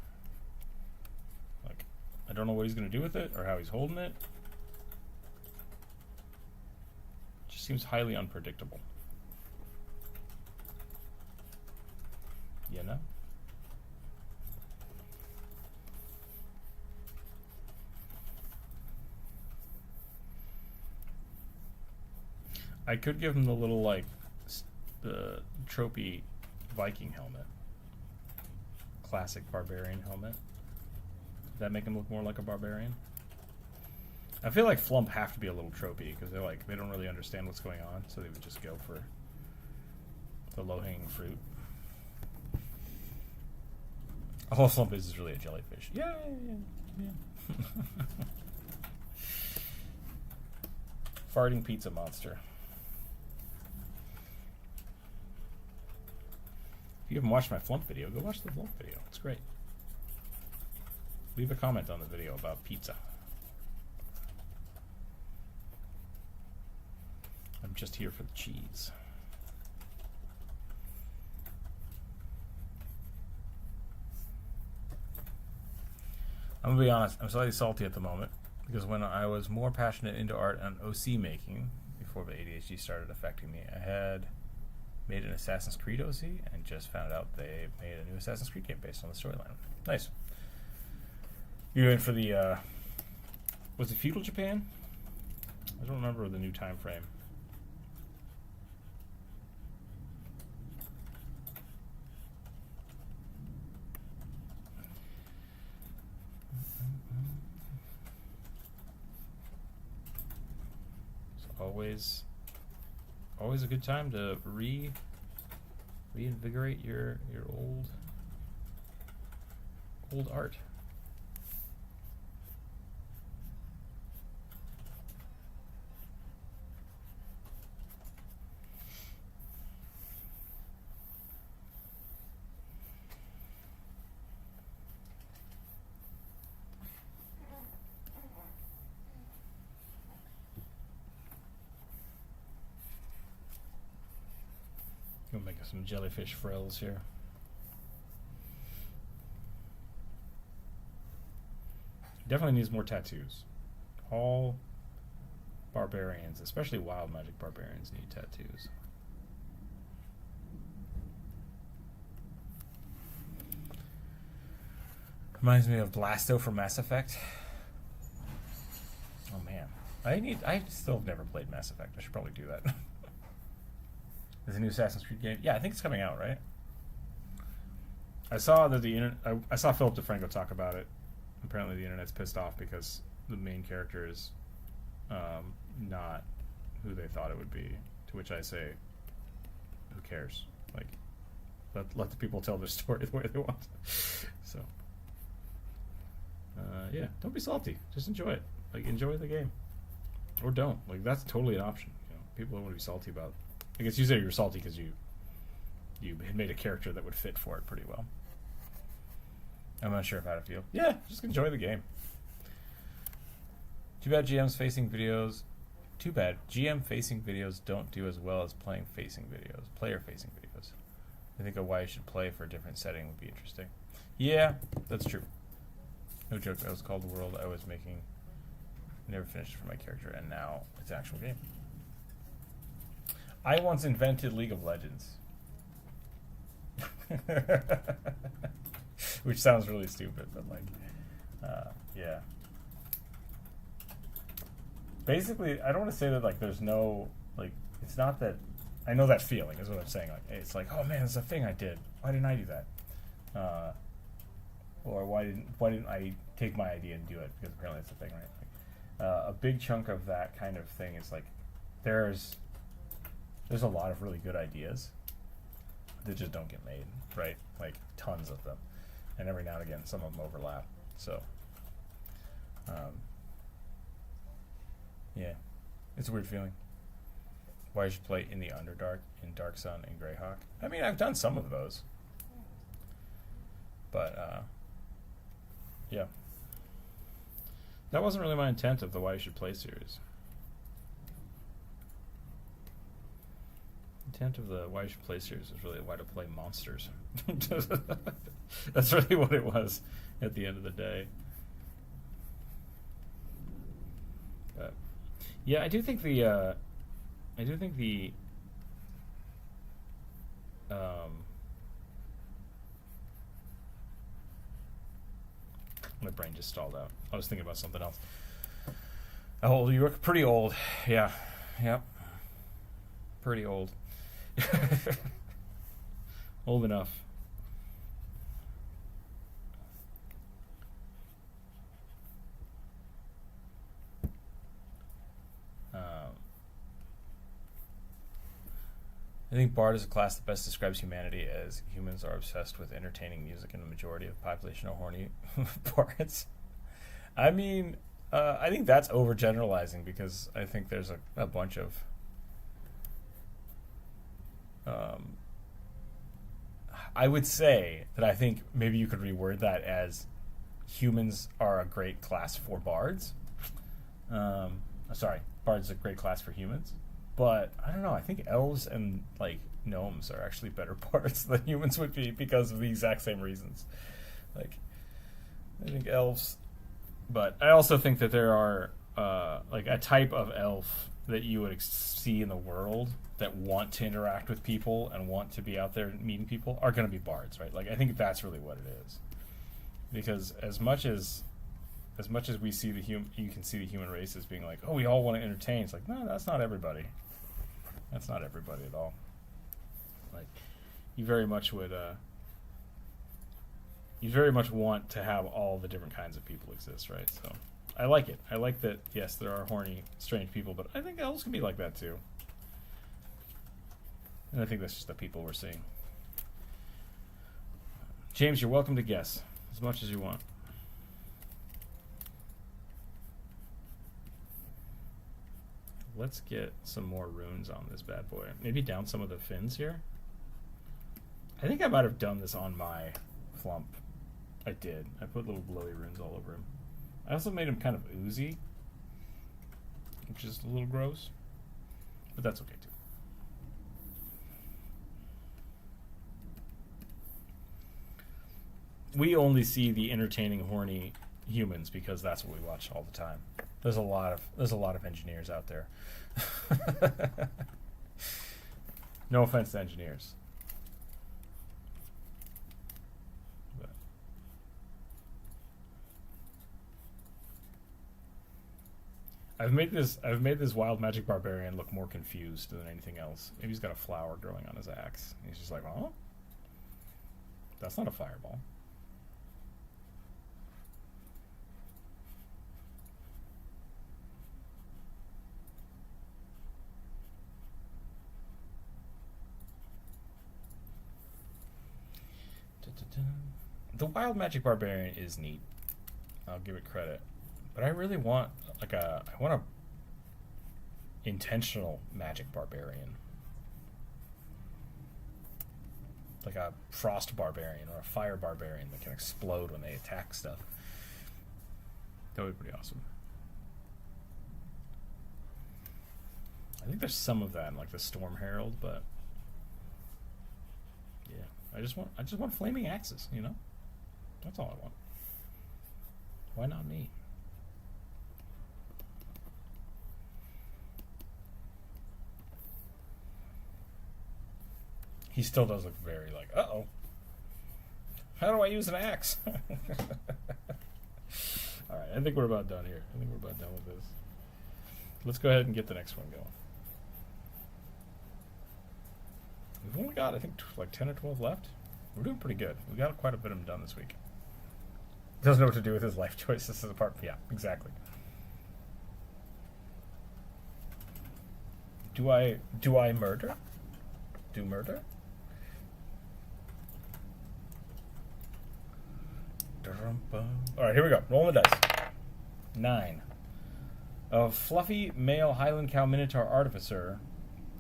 Speaker 1: Like, I don't know what he's going to do with it or how he's holding it. Just seems highly unpredictable. You know? I could give him the little, like, the tropey Viking helmet. Classic barbarian helmet. Does that make him look more like a barbarian? I feel like Flump have to be a little tropey because they're like, they don't really understand what's going on, so they would just go for the low-hanging fruit. All Flump is really a jellyfish. Yeah. Farting pizza monster. If you haven't watched my Flump video, go watch the Flump video. It's great. Leave a comment on the video about pizza. I'm just here for the cheese. I'm gonna be honest, I'm slightly salty at the moment because when I was more passionate into art and OC making before the ADHD started affecting me, I had made an Assassin's Creed OC and just found out they made a new Assassin's Creed game based on the storyline. Nice. You're in for the was it feudal Japan? I don't remember the new time frame. It's always a good time to reinvigorate your old art. Gonna make some jellyfish frills here. Definitely needs more tattoos. All barbarians, especially wild magic barbarians, need tattoos. Reminds me of Blasto from Mass Effect. Oh man, I still have never played Mass Effect. I should probably do that. There's a new Assassin's Creed game. Yeah, I think it's coming out, right? I saw that I saw Philip DeFranco talk about it. Apparently, the internet's pissed off because the main character is not who they thought it would be. To which I say, who cares? Like, let the people tell their story the way they want. So, yeah, don't be salty. Just enjoy it. Like, enjoy the game, or don't. Like, that's totally an option. You know, people don't want to be salty about. I guess you said you were salty because you had made a character that would fit for it pretty well. I'm not sure how to feel. Yeah, just enjoy the game. Too bad GM facing videos don't do as well as player facing videos. I think why you should play for a different setting would be interesting. Yeah, that's true. No joke, that was called the world I was making. Never finished for my character, and now it's an actual game. I once invented League of Legends. Which sounds really stupid, but like, yeah. Basically, I don't want to say that like there's no, like, it's not that, I know that feeling is what I'm saying. Like, it's like, oh man, it's a thing I did. Why didn't I do that? Or why didn't I take my idea and do it? Because apparently it's a thing, right? Like, a big chunk of that kind of thing is like, there's a lot of really good ideas that just don't get made, right? Like, tons of them. And every now and again, some of them overlap. So, yeah, it's a weird feeling. Why you should play In the Underdark, in Dark Sun, and Greyhawk. I mean, I've done some of those. But, yeah. That wasn't really my intent of the Why You Should Play series. Intent of the Why You Should Play series is really why to play monsters. That's really what it was at the end of the day. But yeah, I do think the my brain just stalled out. I was thinking about something else. How old are you? Pretty old. Yeah. Yep. Pretty old. Old enough. I think Bard is a class that best describes humanity, as humans are obsessed with entertaining music and the majority of the population are horny bards. I mean, I think that's overgeneralizing, because I think there's a bunch of I would say that I think maybe you could reword that as humans are a great class for bards. Sorry, bards are a great class for humans. But I don't know, I think elves and like gnomes are actually better bards than humans would be, because of the exact same reasons. Like, I think elves, but I also think that there are like a type of elf that you would see in the world that want to interact with people and want to be out there meeting people are going to be bards, right? Like, I think that's really what it is, because as much as we see you can see the human race as being like, oh, we all want to entertain. It's like, no, that's not everybody. That's not everybody at all. Like, you very much would, you very much want to have all the different kinds of people exist, right? So, I like it. I like that, yes, there are horny, strange people, but I think elves can be like that too. And I think that's just the people we're seeing. James, you're welcome to guess as much as you want. Let's get some more runes on this bad boy. Maybe down some of the fins here. I think I might have done this on my flump. I did. I put little glowy runes all over him. I also made him kind of oozy, which is a little gross, but that's okay too. We only see the entertaining, horny humans because that's what we watch all the time. There's a lot of engineers out there. No offense to engineers. But I've made this wild magic barbarian look more confused than anything else. Maybe he's got a flower growing on his axe. He's just like, oh, that's not a fireball. The wild magic barbarian is neat. I'll give it credit, but I really want I want a intentional magic barbarian, like a frost barbarian or a fire barbarian that can explode when they attack stuff. That would be pretty awesome. I think there's some of that in like the Storm Herald, but yeah, I just want flaming axes, you know? That's all I want. Why not me? He still does look very like, uh-oh. How do I use an axe? Alright, I think we're about done here. I think we're about done with this. Let's go ahead and get the next one going. We've only got, I think, like 10 or 12 left. We're doing pretty good. We got quite a bit of them done this week. Doesn't know what to do with his life choices as a part. Yeah, exactly. Do I murder? Do murder? Alright, here we go. Rolling the dice. 9. A fluffy male Highland Cow Minotaur artificer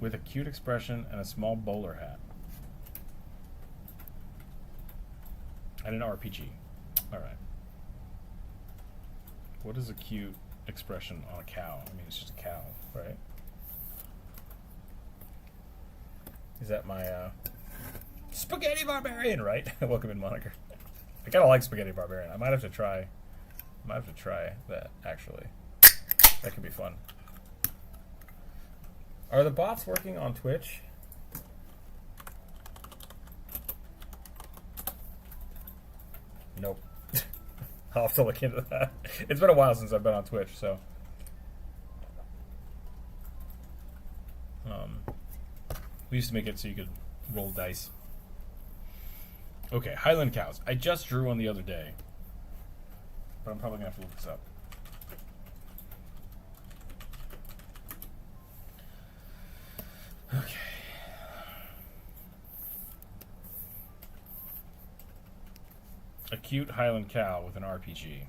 Speaker 1: with a cute expression and a small bowler hat. And an RPG. Alright. What is a cute expression on a cow? I mean, it's just a cow, right? Is that my Spaghetti Barbarian, right? Welcome in, moniker. I kind of like Spaghetti Barbarian. I might have to try that, actually. That could be fun. Are the bots working on Twitch? Nope. I'll have to look into that. It's been a while since I've been on Twitch, so. We used to make it so you could roll dice. Okay, Highland cows. I just drew one the other day, but I'm probably going to have to look this up. Okay. A cute Highland cow with an RPG.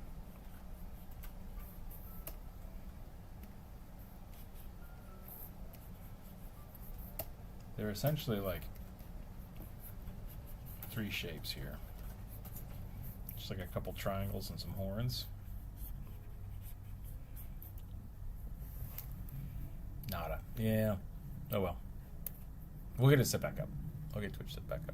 Speaker 1: They're essentially like 3 shapes here. Just like a couple triangles and some horns. Nada. Yeah. Oh well. We'll get it set back up. I'll get Twitch set back up.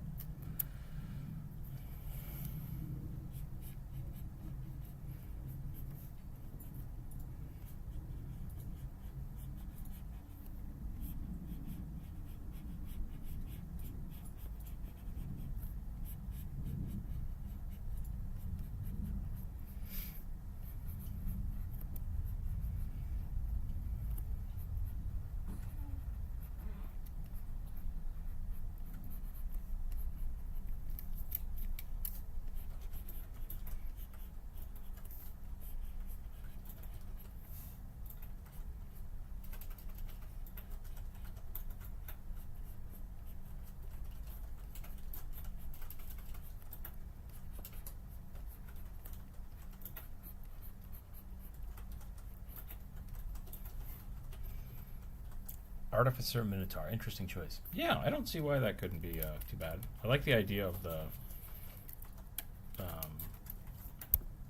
Speaker 1: Artificer Minotaur. Interesting choice. Yeah, I don't see why that couldn't be too bad. I like the idea of the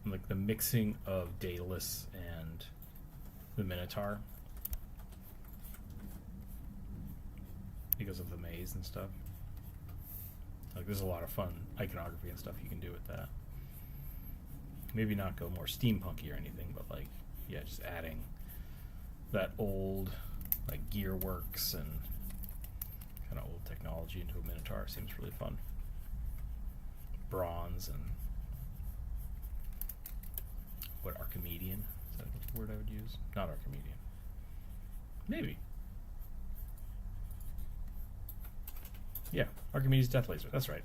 Speaker 1: like the mixing of Daedalus and the Minotaur because of the maze and stuff. Like, there's a lot of fun iconography and stuff you can do with that. maybe not go more steampunky or anything, but like, yeah, just adding that old like gear works and kind of old technology into a Minotaur seems really fun. Bronze and what, Archimedean? Is that the word I would use? Not Archimedean. Maybe. Yeah, Archimedes Death Laser. That's right.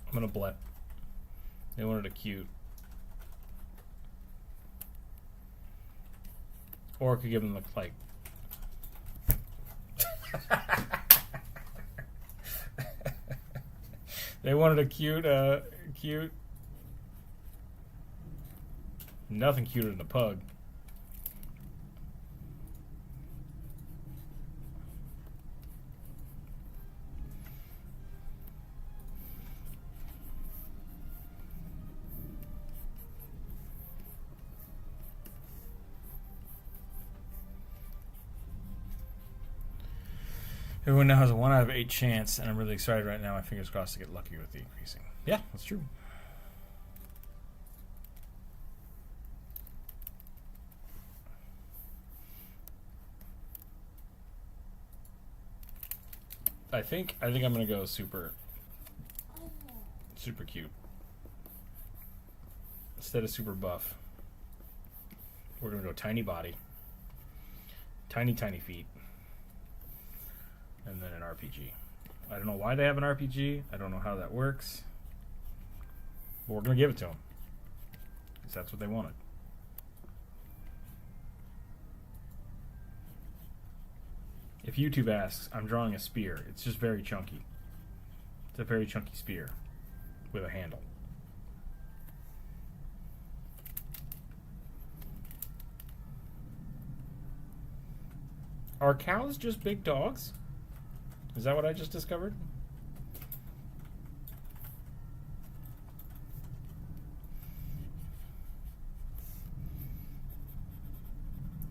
Speaker 1: I'm gonna blep. They wanted a cute. Or I could give them like. They wanted a cute. Nothing cuter than a pug. Everyone now has a 1 out of 8 chance, and I'm really excited right now. My fingers crossed to get lucky with the increasing. Yeah, that's true. I think I'm gonna go super cute instead of super buff. We're gonna go tiny body, tiny feet. And then an RPG. I don't know why they have an RPG. I don't know how that works. But we're going to give it to them. Because that's what they wanted. If YouTube asks, I'm drawing a spear. It's just very chunky. It's a very chunky spear with a handle. Are cows just big dogs? Is that what I just discovered?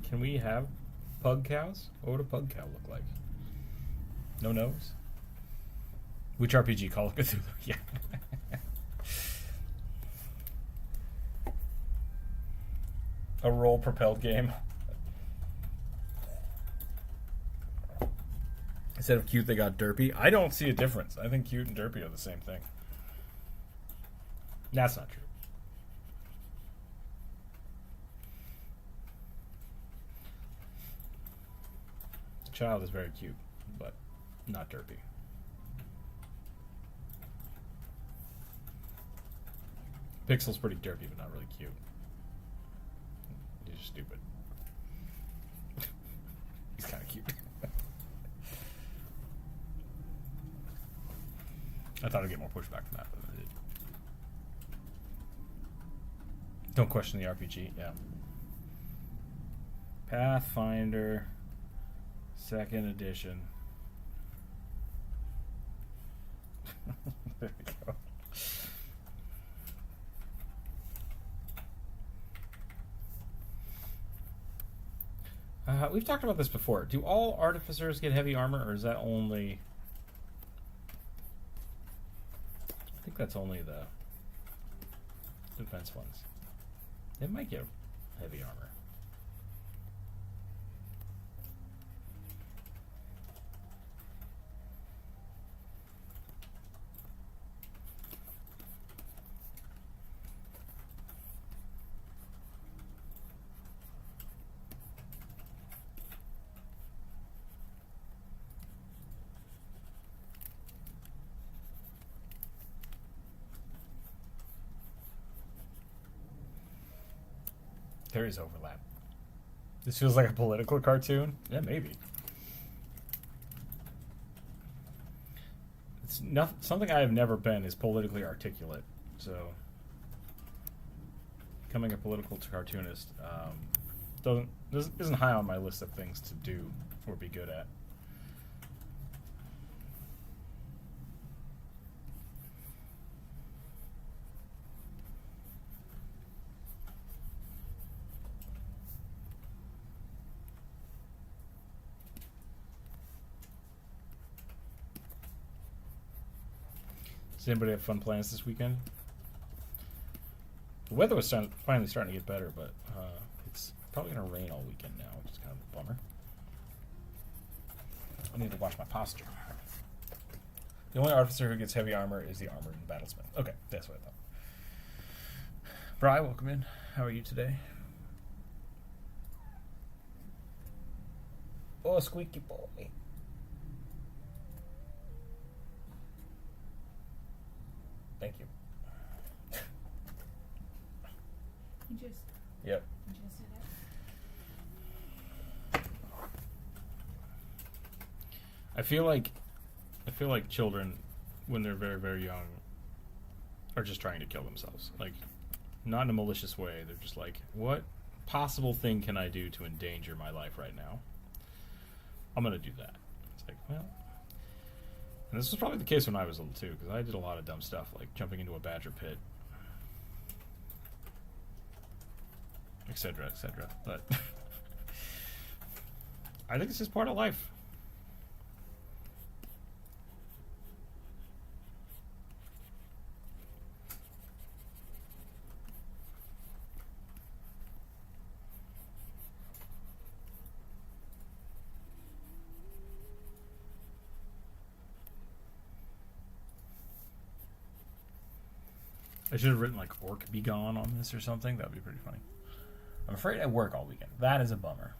Speaker 1: Can we have pug cows? What would a pug cow look like? No nose? Which RPG? Call of Cthulhu? Yeah. A role-propelled game. Instead of cute, they got derpy. I don't see a difference. I think cute and derpy are the same thing. That's not true. The child is very cute, but not derpy. Pixel's pretty derpy, but not really cute. He's stupid. He's kind of cute. I thought I'd get more pushback from that, but I did. Don't question the RPG, yeah. Pathfinder, 2nd edition. There we go. We've talked about this before. Do all artificers get heavy armor, or is that only... I think that's only the defense ones. They might get heavy armor. There is overlap. This feels like a political cartoon. Yeah, maybe. It's not something I have never been is politically articulate. So, becoming a political cartoonist isn't high on my list of things to do or be good at. Does anybody have fun plans this weekend? The weather was finally starting to get better, but it's probably going to rain all weekend now, which is kind of a bummer. I need to watch my posture. The only officer who gets heavy armor is the armored battlesmith. Okay, that's what I thought. Bri, welcome in. How are you today? Oh, squeaky boy. Thank you.
Speaker 2: You just
Speaker 1: Yep.
Speaker 2: did it.
Speaker 1: I feel like children, when they're very, very young, are just trying to kill themselves. Like, not in a malicious way. They're just like, what possible thing can I do to endanger my life right now? I'm going to do that. It's like, well... And this was probably the case when I was little, too, because I did a lot of dumb stuff, like jumping into a badger pit, etc., etc. But I think it's just part of life. I should have written like "Orc be gone" on this or something. That would be pretty funny. I'm afraid I work all weekend. That is a bummer.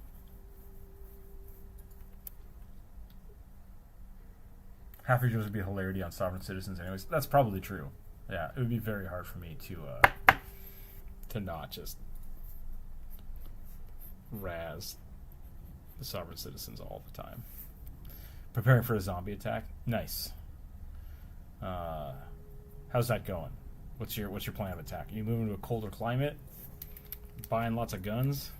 Speaker 1: Half your jokes would be hilarity on sovereign citizens, anyways. That's probably true. Yeah, it would be very hard for me to not just razz the sovereign citizens all the time. Preparing for a zombie attack. Nice. How's that going? What's your plan of attack? Are you moving to a colder climate? Buying lots of guns?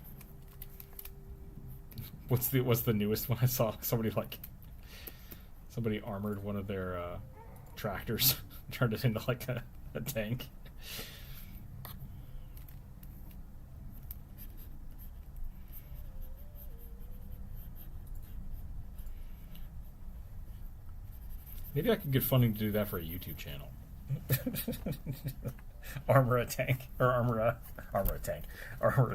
Speaker 1: What's the newest one I saw? Somebody armored one of their tractors, turned it into like a tank. Maybe I could get funding to do that for a YouTube channel. Armor a tank, or armor a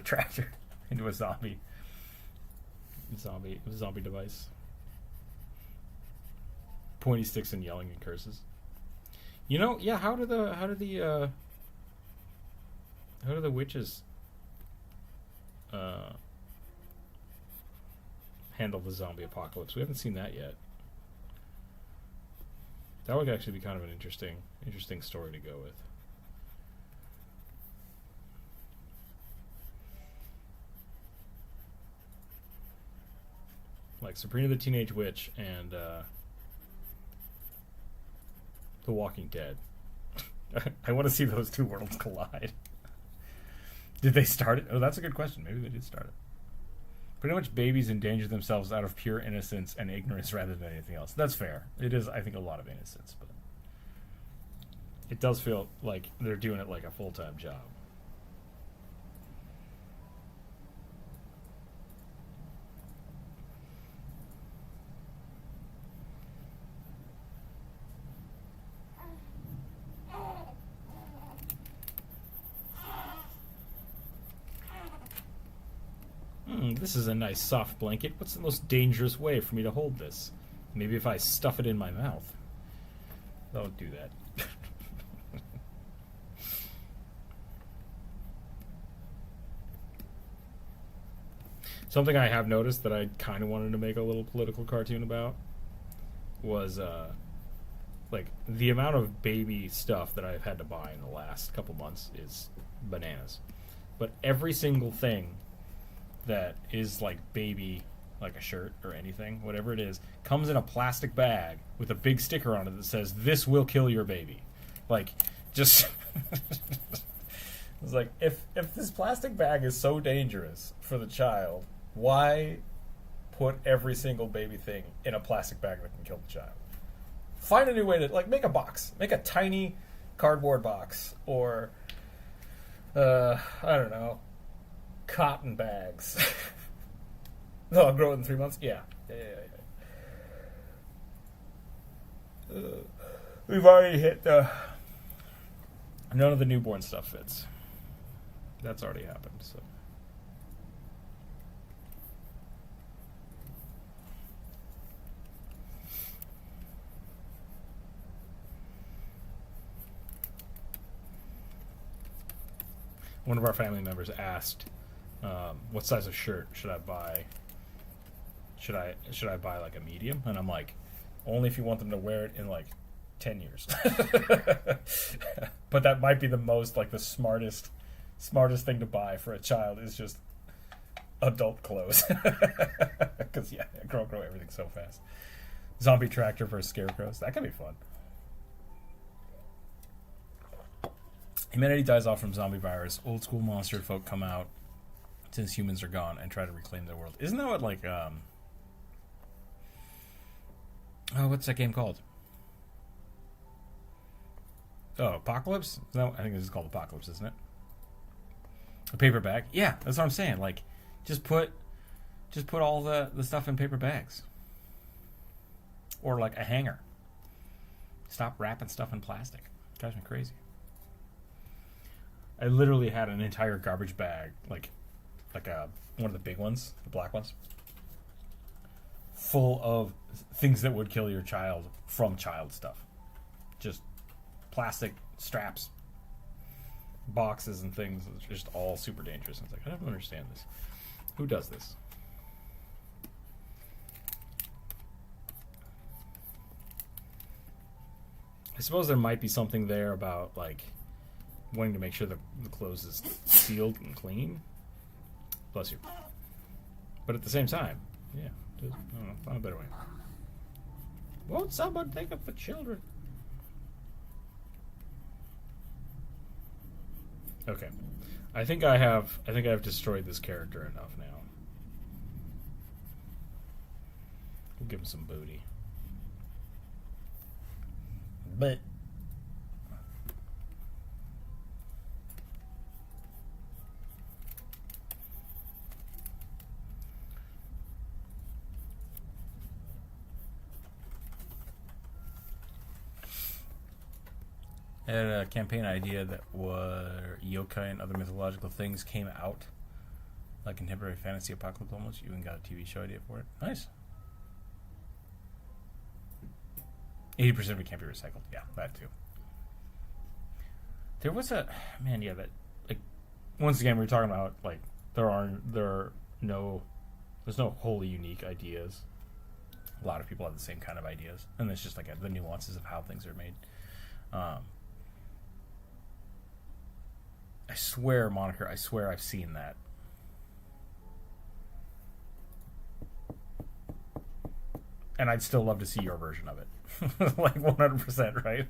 Speaker 1: tractor into a zombie device. Pointy sticks and yelling and curses. You know, yeah. How do the witches handle the zombie apocalypse? We haven't seen that yet. That would actually be kind of an interesting story to go with. Like Sabrina the Teenage Witch and The Walking Dead. I want to see those two worlds collide. Did they start it? Oh, that's a good question. Maybe they did start it. Pretty much babies endanger themselves out of pure innocence and ignorance rather than anything else. That's fair. It is, I think, a lot of innocence, but it does feel like they're doing it like a full-time job. This is a nice soft blanket. What's the most dangerous way for me to hold this? Maybe if I stuff it in my mouth. Don't do that. Something I have noticed that I kind of wanted to make a little political cartoon about was like the amount of baby stuff that I've had to buy in the last couple months is bananas. But every single thing that is like baby, like a shirt or anything, whatever it is, comes in a plastic bag with a big sticker on it that says, "This will kill your baby." Like, just... It's like, if this plastic bag is so dangerous for the child, why put every single baby thing in a plastic bag that can kill the child? Find a new way to, like, make a box. Make a tiny cardboard box. Or, I don't know, cotton bags. No, I'll grow it in 3 months? Yeah. We've already hit none of the newborn stuff fits. That's already happened, so. One of our family members asked, what size of shirt should I buy? Should I buy like a medium? And I'm like, only if you want them to wear it in like 10 years. But that might be the most, like, the smartest thing to buy for a child is just adult clothes. Because, yeah, grow everything so fast. Zombie tractor versus scarecrows. That could be fun. Humanity dies off from zombie virus. Old school monster folk come out since humans are gone and try to reclaim their world. Isn't that what, like, what's that game called? Oh, Apocalypse? No, I think this is called Apocalypse, isn't it? A paper bag? Yeah, that's what I'm saying. Like, just put all the stuff in paper bags. Or like a hanger. Stop wrapping stuff in plastic. It drives me crazy. I literally had an entire garbage bag, like one of the big ones, the black ones, full of things that would kill your child from child stuff. Just plastic straps, boxes, and things. It's just all super dangerous. And it's like, I don't understand this. Who does this? I suppose there might be something there about, like, wanting to make sure the clothes is sealed and clean. Bless you. But at the same time, yeah, I don't know, find a better way. Won't someone take it for children? Okay, I think I've destroyed this character enough now. We'll give him some booty. But I had a campaign idea that were yokai and other mythological things came out, like contemporary fantasy apocalypse almost. You even got a TV show idea for it. Nice. 80% of it can't be recycled. Yeah, that too. There was that, like, once again, we were talking about, like, there's no wholly unique ideas. A lot of people have the same kind of ideas, and it's just like the nuances of how things are made. I swear, Moniker, I've seen that. And I'd still love to see your version of it. Like 100%, right?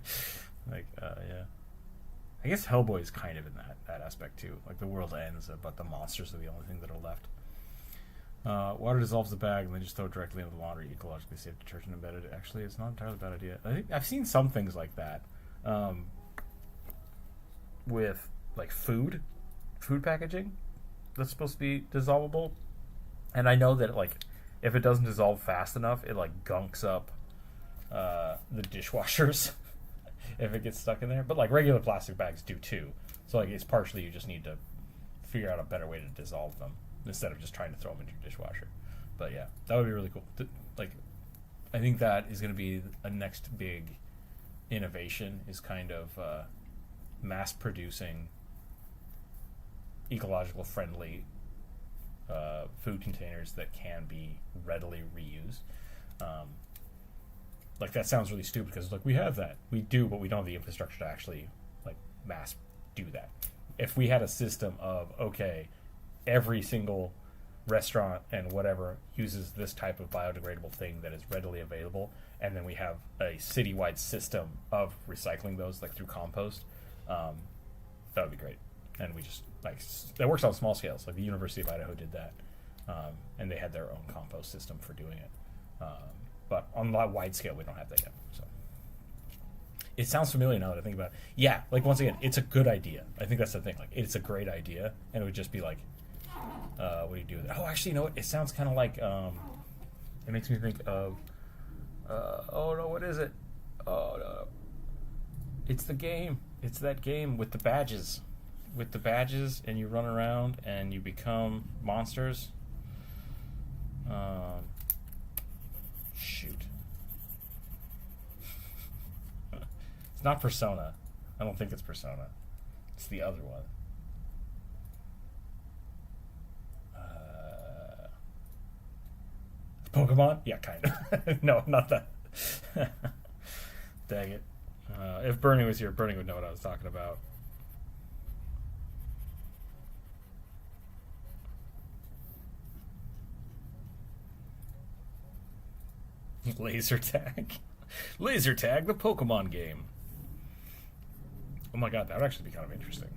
Speaker 1: Like, yeah. I guess Hellboy is kind of in that aspect too. Like, the world ends, but the monsters are the only thing that are left. Water dissolves the bag and then just throw it directly into the laundry. Ecologically safe detergent embedded. Actually, it's not entirely a bad idea. I think I've seen some things like that. With, like, food packaging that's supposed to be dissolvable. And I know that, like, if it doesn't dissolve fast enough, it, like, gunks up the dishwashers if it gets stuck in there. But, like, regular plastic bags do too. So, like, it's partially you just need to figure out a better way to dissolve them instead of just trying to throw them into your dishwasher. But yeah, that would be really cool. Like, I think that is going to be a next big innovation, is kind of mass producing ecological friendly food containers that can be readily reused. Like, that sounds really stupid because, like, we have that. We do, but we don't have the infrastructure to actually, like, mass do that. If we had a system of, okay, every single restaurant and whatever uses this type of biodegradable thing that is readily available, and then we have a citywide system of recycling those, like, through compost, that would be great. And we just, like, that works on small scales. Like, the University of Idaho did that, and they had their own compost system for doing it. But on a wide scale, we don't have that yet. So it sounds familiar now that I think about it. Yeah, like, once again, it's a good idea. I think that's the thing. Like, it's a great idea, and it would just be like, what do you do with it? Oh, actually, you know what? It sounds kind of like, it makes me think of, oh no, what is it? Oh no. It's the game. It's that game with the badges. With the badges, and you run around and you become monsters. Shoot. It's not Persona. I don't think it's Persona. It's the other one. Pokemon? Yeah, kind of. No, not that. Dang it. If Bernie was here, Bernie would know what I was talking about. Laser tag. Laser tag, the Pokemon game. Oh my god, that would actually be kind of interesting.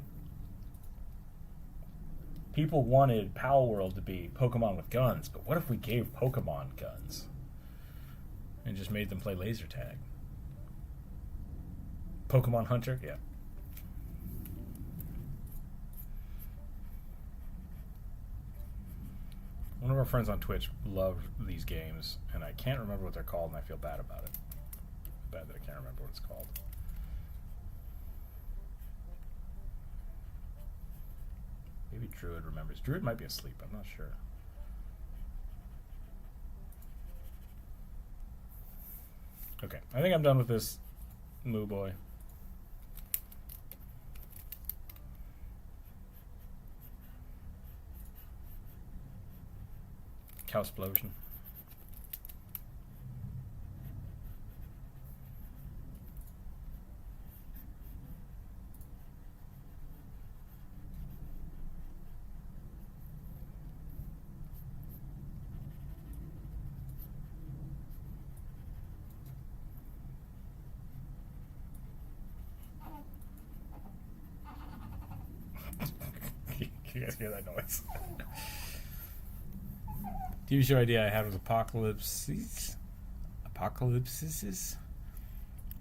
Speaker 1: People wanted Power World to be Pokemon with guns, but what if we gave Pokemon guns? And just made them play laser tag? Pokemon Hunter? Yeah. One of our friends on Twitch loved these games, and I can't remember what they're called, and I feel bad about it. Bad that I can't remember what it's called. Maybe Druid remembers. Druid might be asleep. I'm not sure. Okay, I think I'm done with this Moo Boy. Cowsplosion. You guys hear that noise? TV show idea I had was Apocalypses,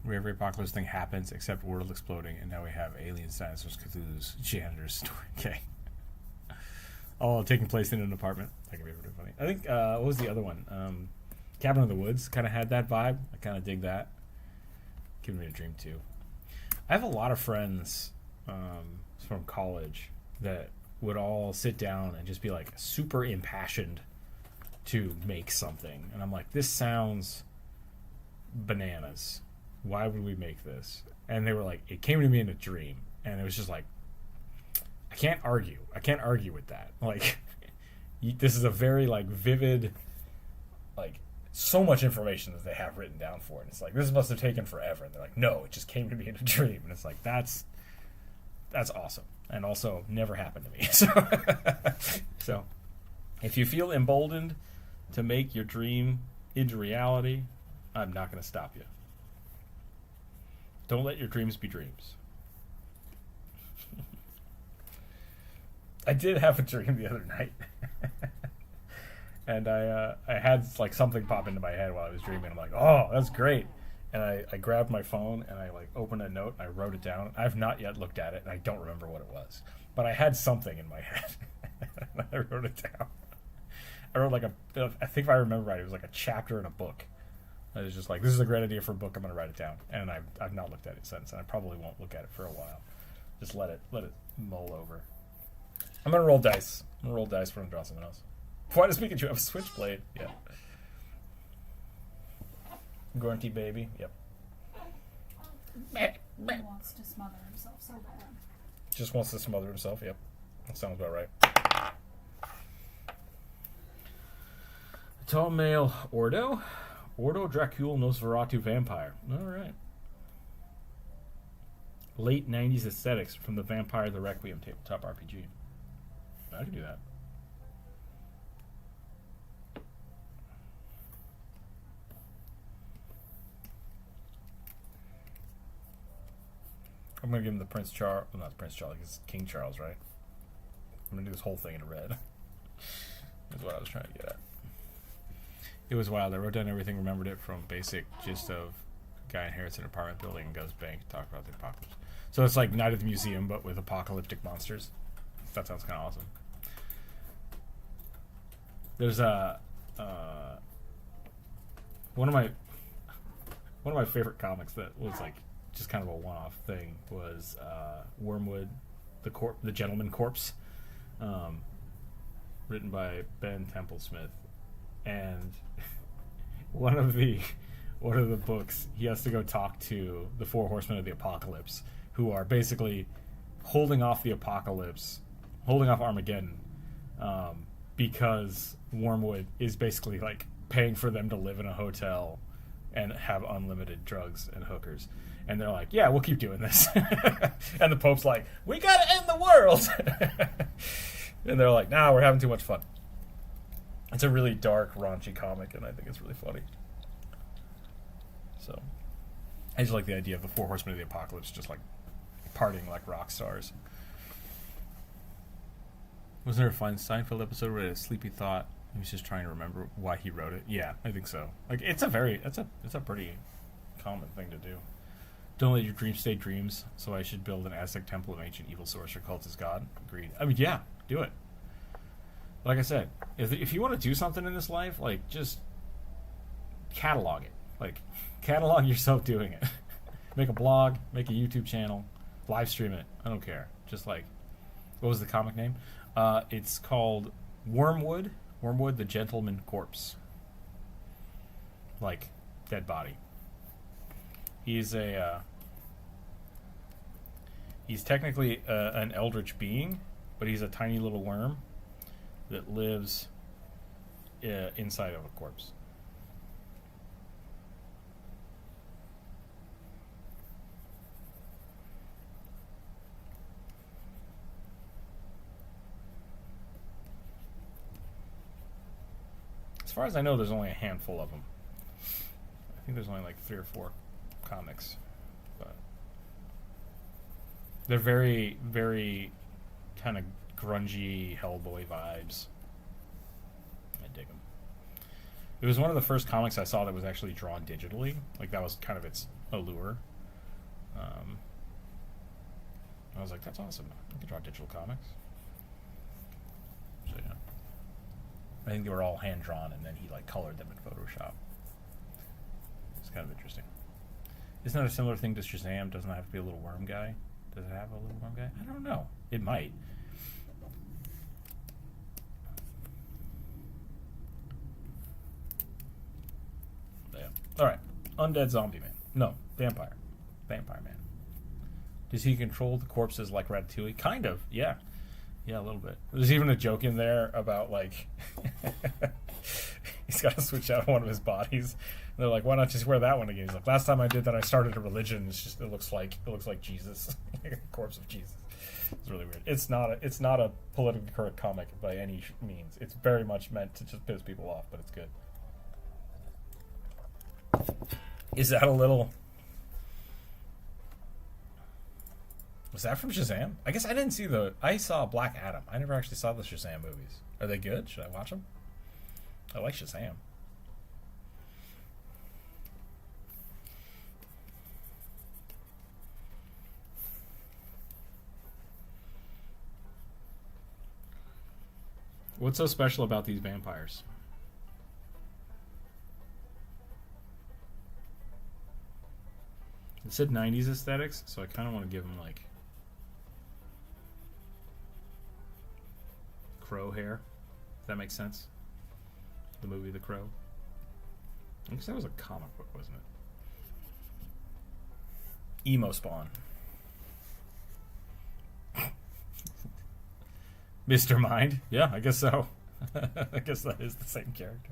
Speaker 1: where every apocalypse thing happens except world exploding, and now we have aliens, dinosaurs, Cthulhu's, janitors story. Okay. All taking place in an apartment. That could be pretty funny. I think, what was the other one? Cabin in the Woods kind of had that vibe. I kind of dig that. Giving me a dream, too. I have a lot of friends from college that would all sit down and just be like super impassioned to make something, and I'm like, this sounds bananas. Why would we make this? And they were like, it came to me in a dream, and it was just like, I can't argue with that. Like, this is a very like vivid, like, so much information that they have written down for it. And it's like, this must have taken forever, and they're like, no, it just came to me in a dream. And it's like, that's awesome, and also never happened to me. So if you feel emboldened to make your dream into reality, I'm not going to stop you. Don't let your dreams be dreams. I did have a dream the other night. And I had like something pop into my head while I was dreaming. I'm like, oh, that's great. And I grabbed my phone and I like opened a note and I wrote it down. I've not yet looked at it and I don't remember what it was. But I had something in my head. And I wrote it down. I wrote like I think if I remember right, it was like a chapter in a book. I was just like, this is a great idea for a book. I'm going to write it down. And I've not looked at it since, and I probably won't look at it for a while. Just let it mull over. I'm going to roll dice. I'm going to roll dice for him to draw something else. Why does Pikachu have a switchblade? Yeah. Grunty baby. Yep.
Speaker 2: He wants to smother himself so bad.
Speaker 1: Just wants to smother himself. Yep. That sounds about right. Tall male Ordo Dracul Nosferatu vampire. All right. Late 90s aesthetics from the Vampire the Requiem tabletop RPG. I can do that. I'm going to give him the Prince Charles. Well, not Prince Charles. It's King Charles, right? I'm going to do this whole thing in red. That's what I was trying to get at. It was wild. I wrote down everything, remembered it from basic gist of guy inherits an apartment building and goes bank, talk about the apocalypse. So it's like Night at the Museum, but with apocalyptic monsters. That sounds kind of awesome. There's a one of my favorite comics that was like just kind of a one-off thing, was Wormwood, the Gentleman Corpse, written by Ben Templesmith, and one of the books, he has to go talk to the Four Horsemen of the Apocalypse, who are basically holding off the apocalypse, holding off Armageddon, because Wormwood is basically like paying for them to live in a hotel and have unlimited drugs and hookers. And they're like, yeah, we'll keep doing this. And the Pope's like, we gotta end the world. And they're like, nah, we're having too much fun. It's a really dark, raunchy comic, and I think it's really funny. So, I just like the idea of the Four Horsemen of the Apocalypse just like partying like rock stars. Was there a fun Seinfeld episode where he had a sleepy thought? He was just trying to remember why he wrote it. Yeah, I think so. Like, it's a pretty common thing to do. Don't let your dreams stay dreams. So I should build an Aztec temple of ancient evil sorcerer cult as God. Agreed. I mean, yeah, do it. Like I said, if you want to do something in this life, like, just catalog it. Like, catalog yourself doing it. Make a blog, make a YouTube channel, live stream it. I don't care. Just like, what was the comic name? It's called Wormwood. Wormwood, the Gentleman Corpse. Like, dead body. He's technically an eldritch being, but he's a tiny little worm that lives inside of a corpse. As far as I know, there's only a handful of them. I think there's only like 3 or 4 comics, but they're very, very kind of grungy Hellboy vibes. I dig them. It was one of the first comics I saw that was actually drawn digitally. Like, that was kind of its allure. I was like, that's awesome. I can draw digital comics. So yeah. I think they were all hand drawn, and then he like colored them in Photoshop. It's kind of interesting. Isn't that a similar thing to Shazam? Doesn't it have to be a little worm guy? Does it have a little worm guy? I don't know. It might. Yeah. All right. Undead zombie man. No, vampire. Vampire man. Does he control the corpses like Ratatouille? Kind of. Yeah. Yeah, a little bit. There's even a joke in there about, like, he's got to switch out one of his bodies. And they're like, why not just wear that one again? He's like, last time I did that, I started a religion. It looks like Jesus, like a corpse of Jesus. It's really weird. It's not a politically correct comic by any means. It's very much meant to just piss people off, but it's good. Is that a little? Was that from Shazam? I guess I didn't see I saw Black Adam. I never actually saw the Shazam movies. Are they good? Should I watch them? I like Shazam. What's so special about these vampires? It said 90s aesthetics, so I kind of want to give them, like, Crow hair, if that makes sense. The movie The Crow. I guess that was a comic book, wasn't it? Emo Spawn. Mr. Mind? Yeah, I guess so. I guess that is the same character.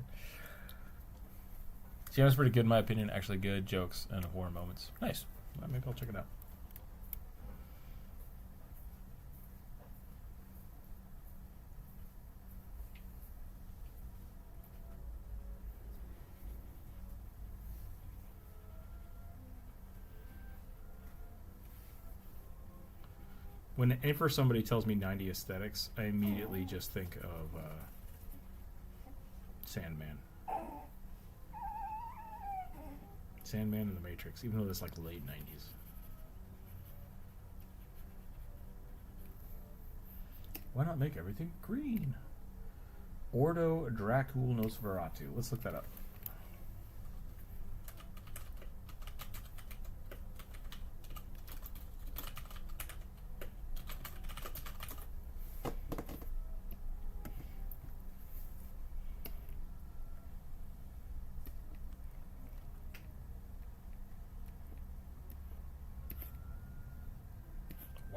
Speaker 1: See, was pretty good in my opinion. Actually good jokes and horror moments. Nice. Well, maybe I'll check it out. Whenever somebody tells me 90 aesthetics, I immediately just think of Sandman. Sandman and The Matrix, even though that's like late 90s. Why not make everything green? Ordo Dracul Nosferatu. Let's look that up.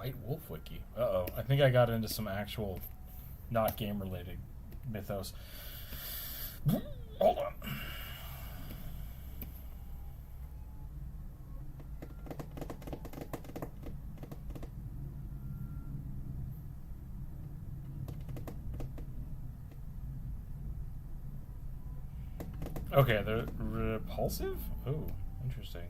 Speaker 1: White Wolf Wiki. Uh-oh. I think I got into some actual not game-related mythos. Hold on. Okay, they're repulsive? Oh, interesting.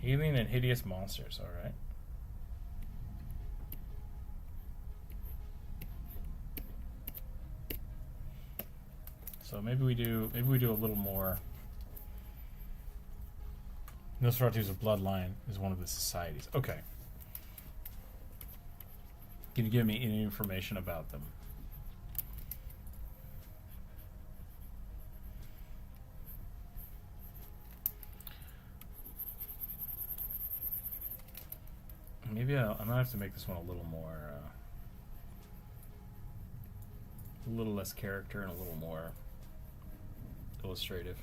Speaker 1: Alien and hideous monsters, alright. So maybe we do a little more. Nosferatu's a bloodline is one of the societies. Okay. Can you give me any information about them? Maybe I might have to make this one a little more, a little less character and a little more illustrative.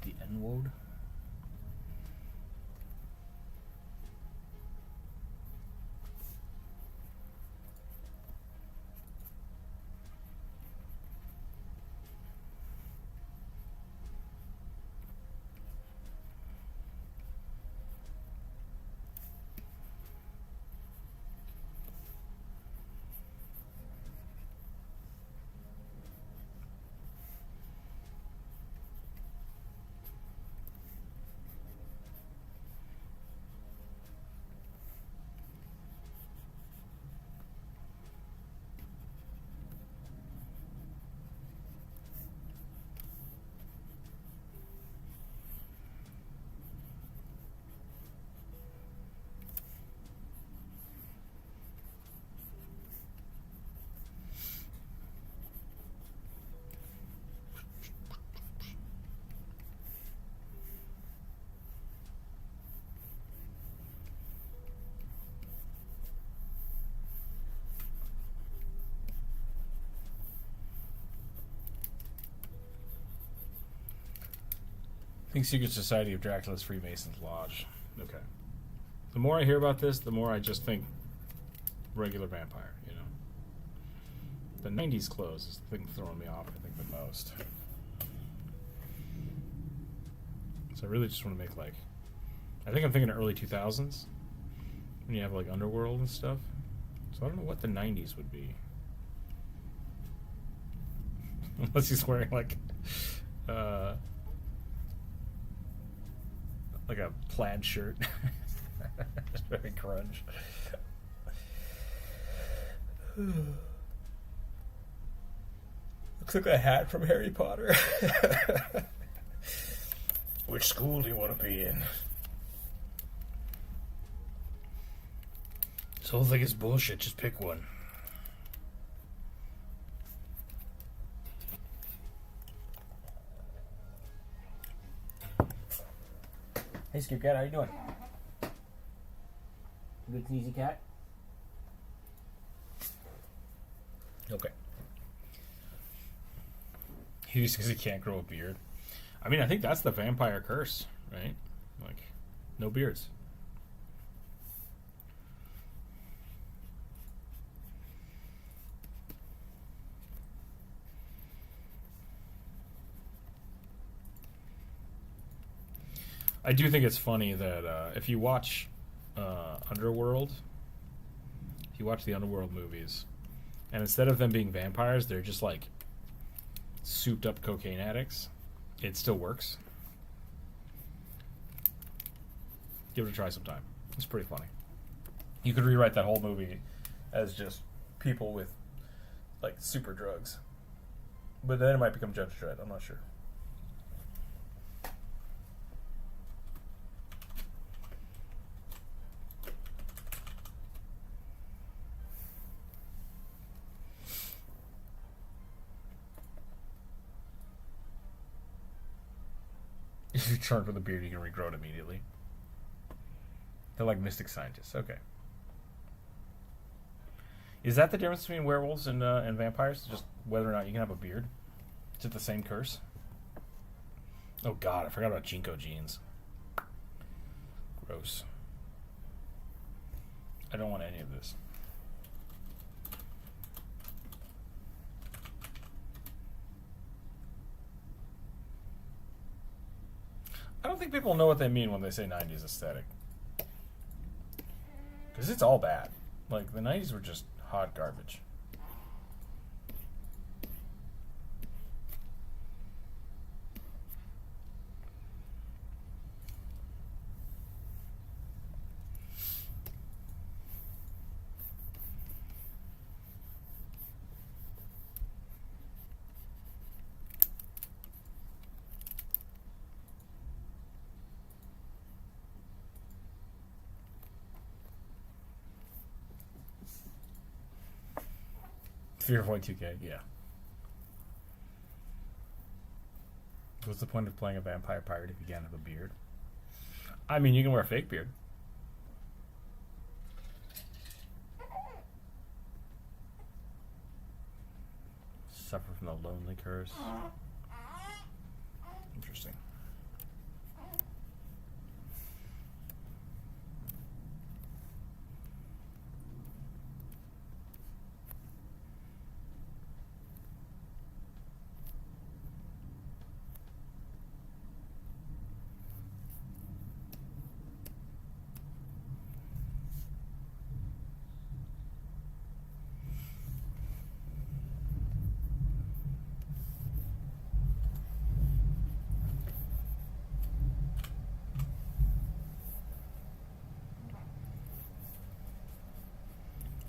Speaker 1: The N-word. I think Secret Society of Dracula's Freemasons Lodge. Okay. The more I hear about this, the more I just think regular vampire, you know. The 90s clothes is the thing throwing me off, I think, the most. So I really just want to make, like, I think I'm thinking early 2000s, when you have, like, Underworld and stuff. So I don't know what the 90s would be. Unless he's wearing, like a plaid shirt. It's very grunge. Looks like a hat from Harry Potter. Which school do you want to be in? This whole thing is bullshit. Just pick one.
Speaker 4: Hey, Skip Cat, how you doing? Good sneezy cat?
Speaker 1: Okay. He just because he can't grow a beard. I mean, I think that's the vampire curse, right? Like, no beards. I do think it's funny that if you watch Underworld, if you watch the Underworld movies, and instead of them being vampires, they're just like souped up cocaine addicts, it still works. Give it a try sometime. It's pretty funny. You could rewrite that whole movie as just people with like super drugs. But then it might become Judge Dredd. I'm not sure. If you turn with a beard, you can regrow it immediately. They're like mystic scientists. Okay. Is that the difference between werewolves and vampires? Just whether or not you can have a beard? Is it the same curse? Oh god, I forgot about Jinko jeans. Gross. I don't want any of this. I don't think people know what they mean when they say 90s aesthetic. Because it's all bad. Like, the 90s were just hot garbage. Fear Void 2K, yeah. What's the point of playing a vampire pirate if you can't have a beard? I mean, you can wear a fake beard. Suffer from the lonely curse. Interesting.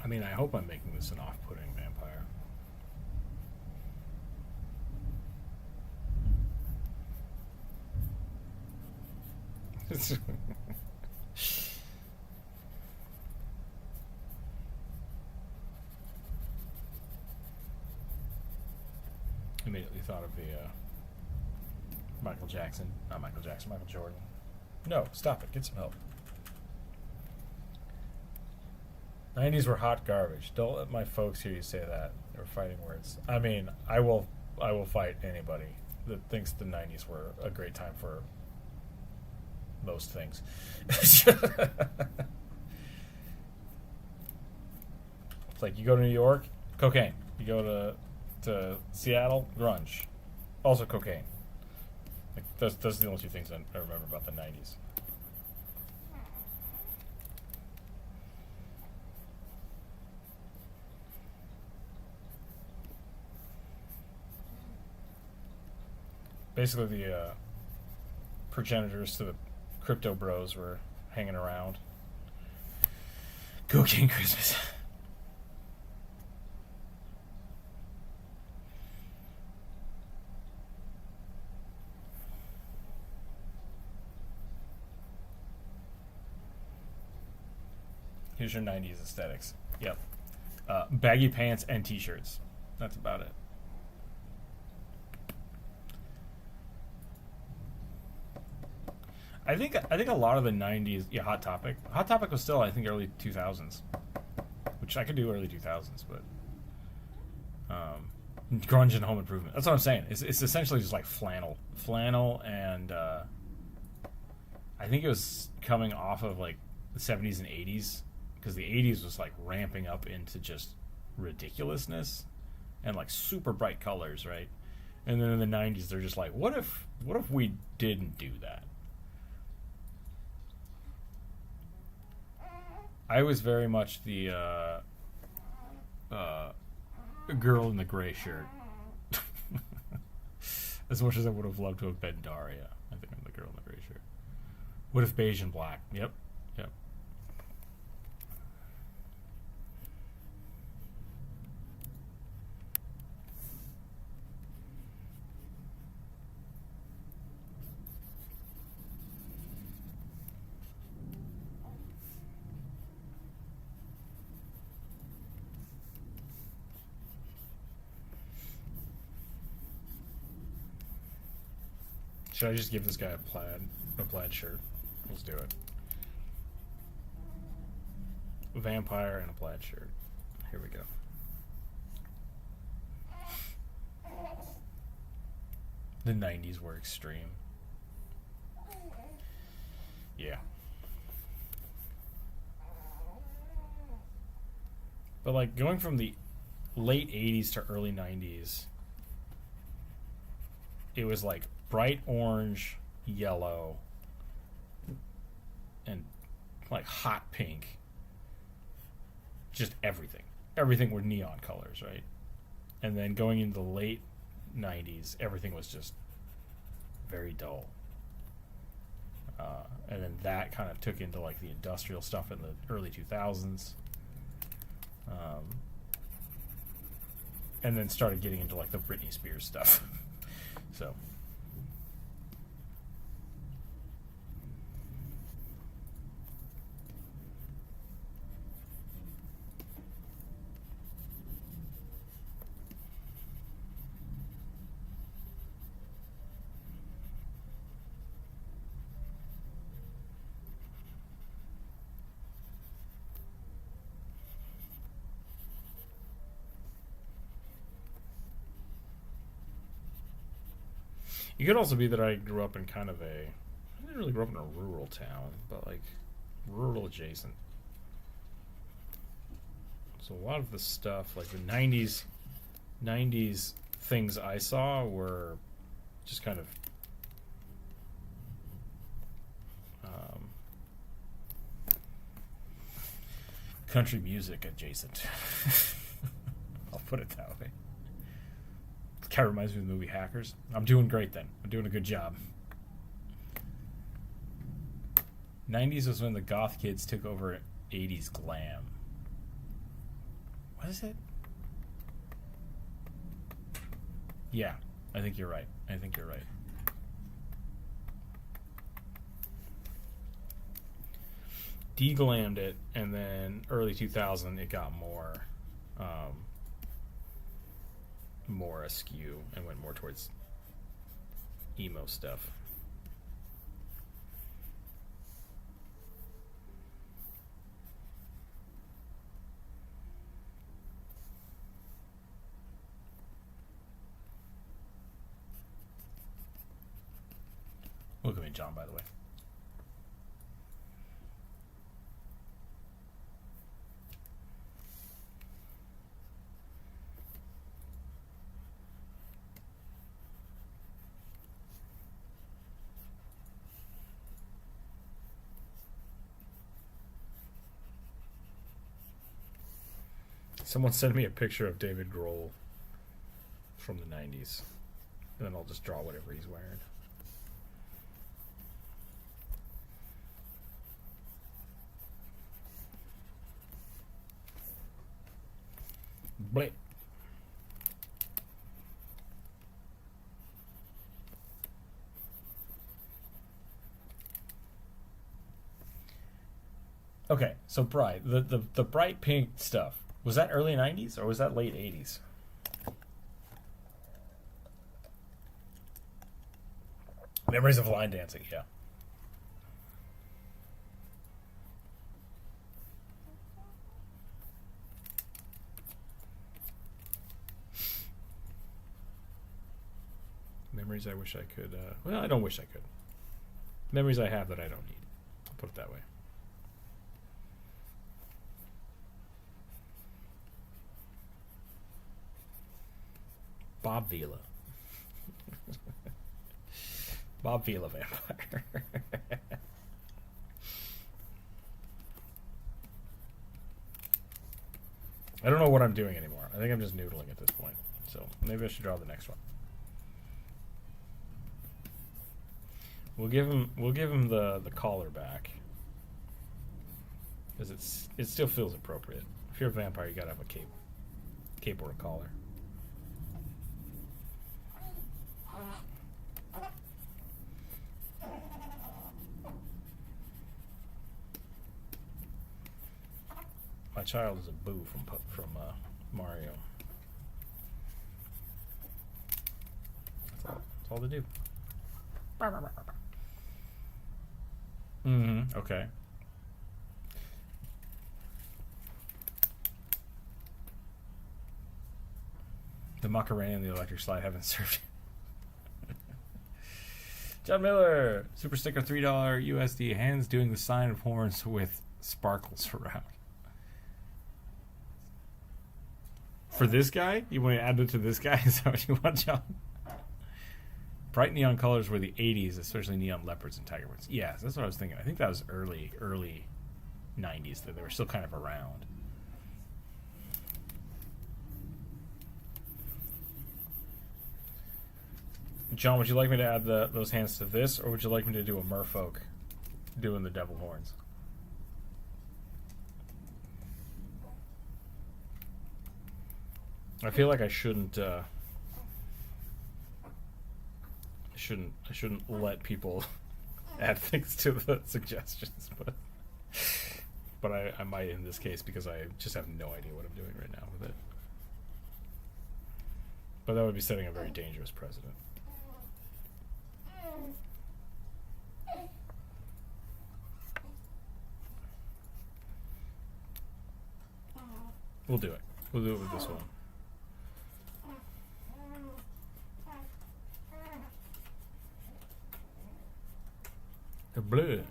Speaker 1: I mean, I hope I'm making this an off-putting vampire. Immediately thought of the Michael Jordan. No, stop it. Get some help. 90s were hot garbage. Don't let my folks hear you say that. They're fighting words. I mean, I will fight anybody that thinks the 90s were a great time for most things. It's like you go to New York, cocaine. You go to Seattle, grunge. Also cocaine. Like those are the only two things I remember about the 90s. Basically, the progenitors to the crypto bros were hanging around. Cocaine Christmas. Here's your 90s aesthetics. Yep. Baggy pants and t-shirts. That's about it. I think a lot of the 90s, yeah, Hot Topic. Hot Topic was still, I think, early 2000s, which I could do early 2000s, but grunge and home improvement. That's what I'm saying. It's essentially just like flannel, and I think it was coming off of like the 70s and 80s, because the 80s was like ramping up into just ridiculousness and like super bright colors, right? And then in the 90s, they're just like, what if we didn't do that? I was very much the girl in the gray shirt. As much as I would have loved to have been Daria, I think I'm the girl in the gray shirt. What if beige and black? Yep. Should I just give this guy a plaid shirt? Let's do it. A vampire and a plaid shirt. Here we go. The 90s were extreme. Yeah. But like going from the late 80s to early 90s, it was like bright orange, yellow, and like hot pink. Just everything. Everything were neon colors, right? And then going into the late 90s, everything was just very dull. And then that kind of took into like the industrial stuff in the early 2000s. And then started getting into like the Britney Spears stuff. So it could also be that I grew up in kind of I didn't really grow up in a rural town, but like rural adjacent. So a lot of the stuff, like the 90s things I saw were just kind of country music adjacent. I'll put it that way. Kind of reminds me of the movie Hackers. I'm doing great then. I'm doing a good job. 90s was when the goth kids took over 80s glam. What is it? Yeah, I think you're right. De-glammed it, and then early 2000 it got more askew and went more towards emo stuff. Look at me, John, by the way. Someone sent me a picture of David Grohl from the 90s. And then I'll just draw whatever he's wearing. Blip. Okay, so bright. The bright pink stuff. Was that early 90s or was that late 80s? Memories of line dancing, yeah. Memories I wish I could... well, I don't wish I could. Memories I have that I don't need. I'll put it that way. Bob Vila. Bob Vila vampire. I don't know what I'm doing anymore. I think I'm just noodling at this point. So maybe I should draw the next one. We'll give him the collar back. Because it still feels appropriate. If you're a vampire, you gotta have a cape. Cape or a collar. My child is a Boo from Mario. That's all they do. Mm-hmm. Okay. The Macarena and the electric slide haven't served. John Miller, super sticker, $3 USD. Hands doing the sign of horns with sparkles around. For this guy? You want to add it to this guy? Is that what you want, John? Bright neon colors were the 80s, especially neon leopards and tiger woods. Yeah, that's what I was thinking. I think that was early 90s, that they were still kind of around. John, would you like me to add those hands to this, or would you like me to do a merfolk doing the devil horns? I feel like I shouldn't let people add things to the suggestions, but I might in this case, because I just have no idea what I'm doing right now with it. But that would be setting a very dangerous precedent. We'll do it. We'll do it with this one. The blue.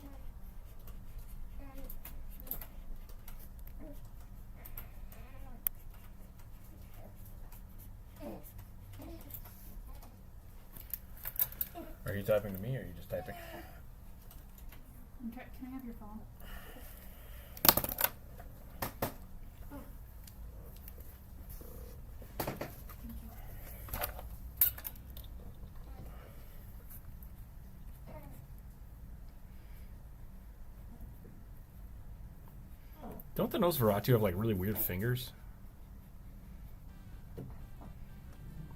Speaker 1: Are you typing to me, or are you just typing?
Speaker 2: Okay, can I have your phone?
Speaker 1: Don't the Nosferatu have like really weird fingers?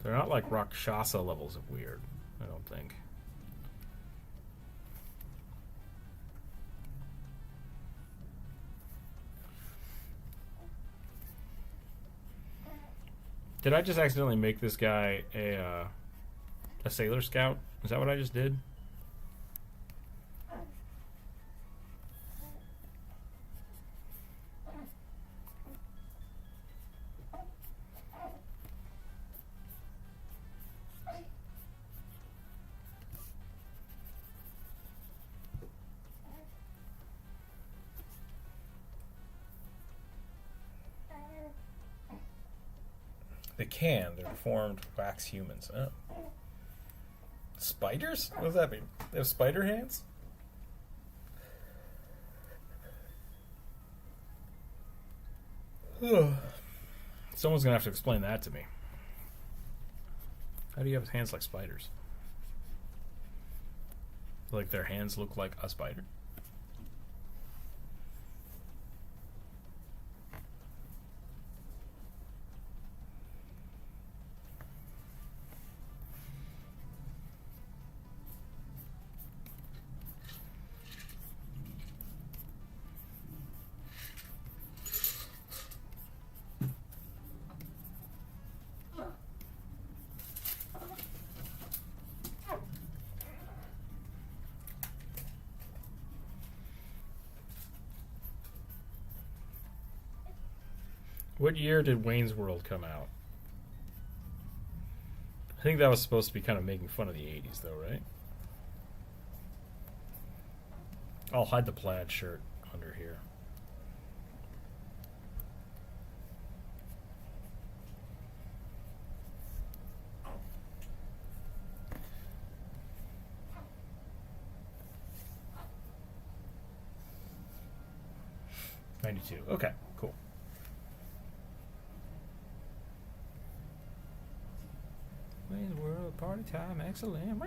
Speaker 1: They're not like Rakshasa levels of weird, I don't think. Did I just accidentally make this guy a Sailor Scout? Is that what I just did? They can. They're deformed wax humans. Oh. Spiders? What does that mean? They have spider hands? Someone's going to have to explain that to me. How do you have hands like spiders? Like their hands look like a spider? What year did Wayne's World come out? I think that was supposed to be kind of making fun of the 80s, though, right? I'll hide the plaid shirt under here. '92. Okay, cool. Wayne's World, party time, excellent.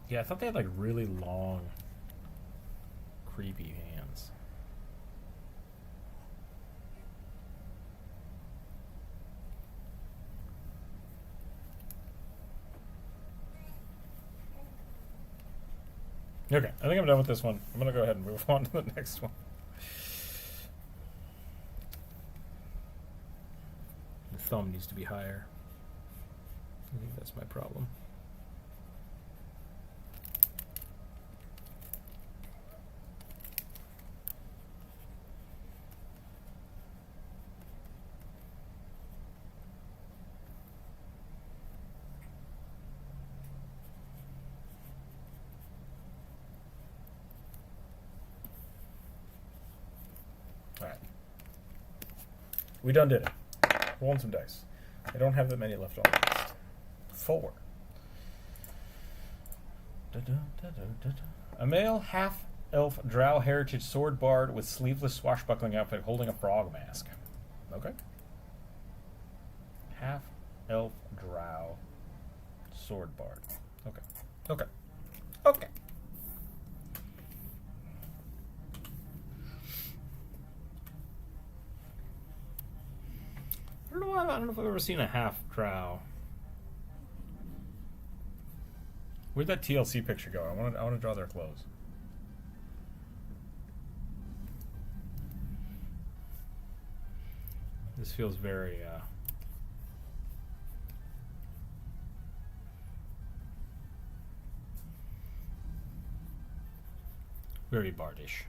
Speaker 1: Yeah, I thought they had like really long, creepy hands. Okay, I think I'm done with this one. I'm going to go ahead and move on to the next one. The thumb needs to be higher. I think that's my problem. Alright. We done did it. Rolling some dice. I don't have that many left on the list. 4. A male half-elf drow heritage sword bard with sleeveless swashbuckling outfit holding a frog mask. Okay. Half-elf drow sword bard. Okay. Okay. Okay. I don't know if I've ever seen a half drow. Where'd that TLC picture go? I want to draw their clothes. This feels very very bardish.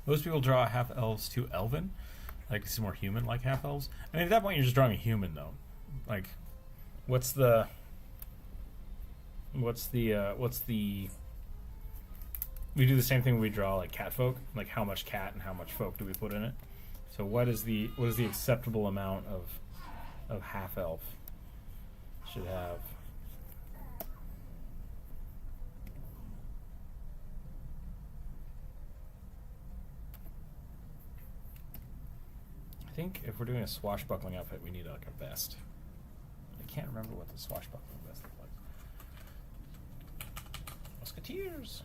Speaker 1: Most people draw half elves to elven, like it's more human, like half elves. I mean, at that point, you're just drawing a human, though. Like, what's the? We do the same thing when we draw like cat folk. Like, how much cat and how much folk do we put in it? So, what is the acceptable amount of half elf should have? I think if we're doing a swashbuckling outfit, we need like a vest. I can't remember what the swashbuckling vest looked like. Musketeers.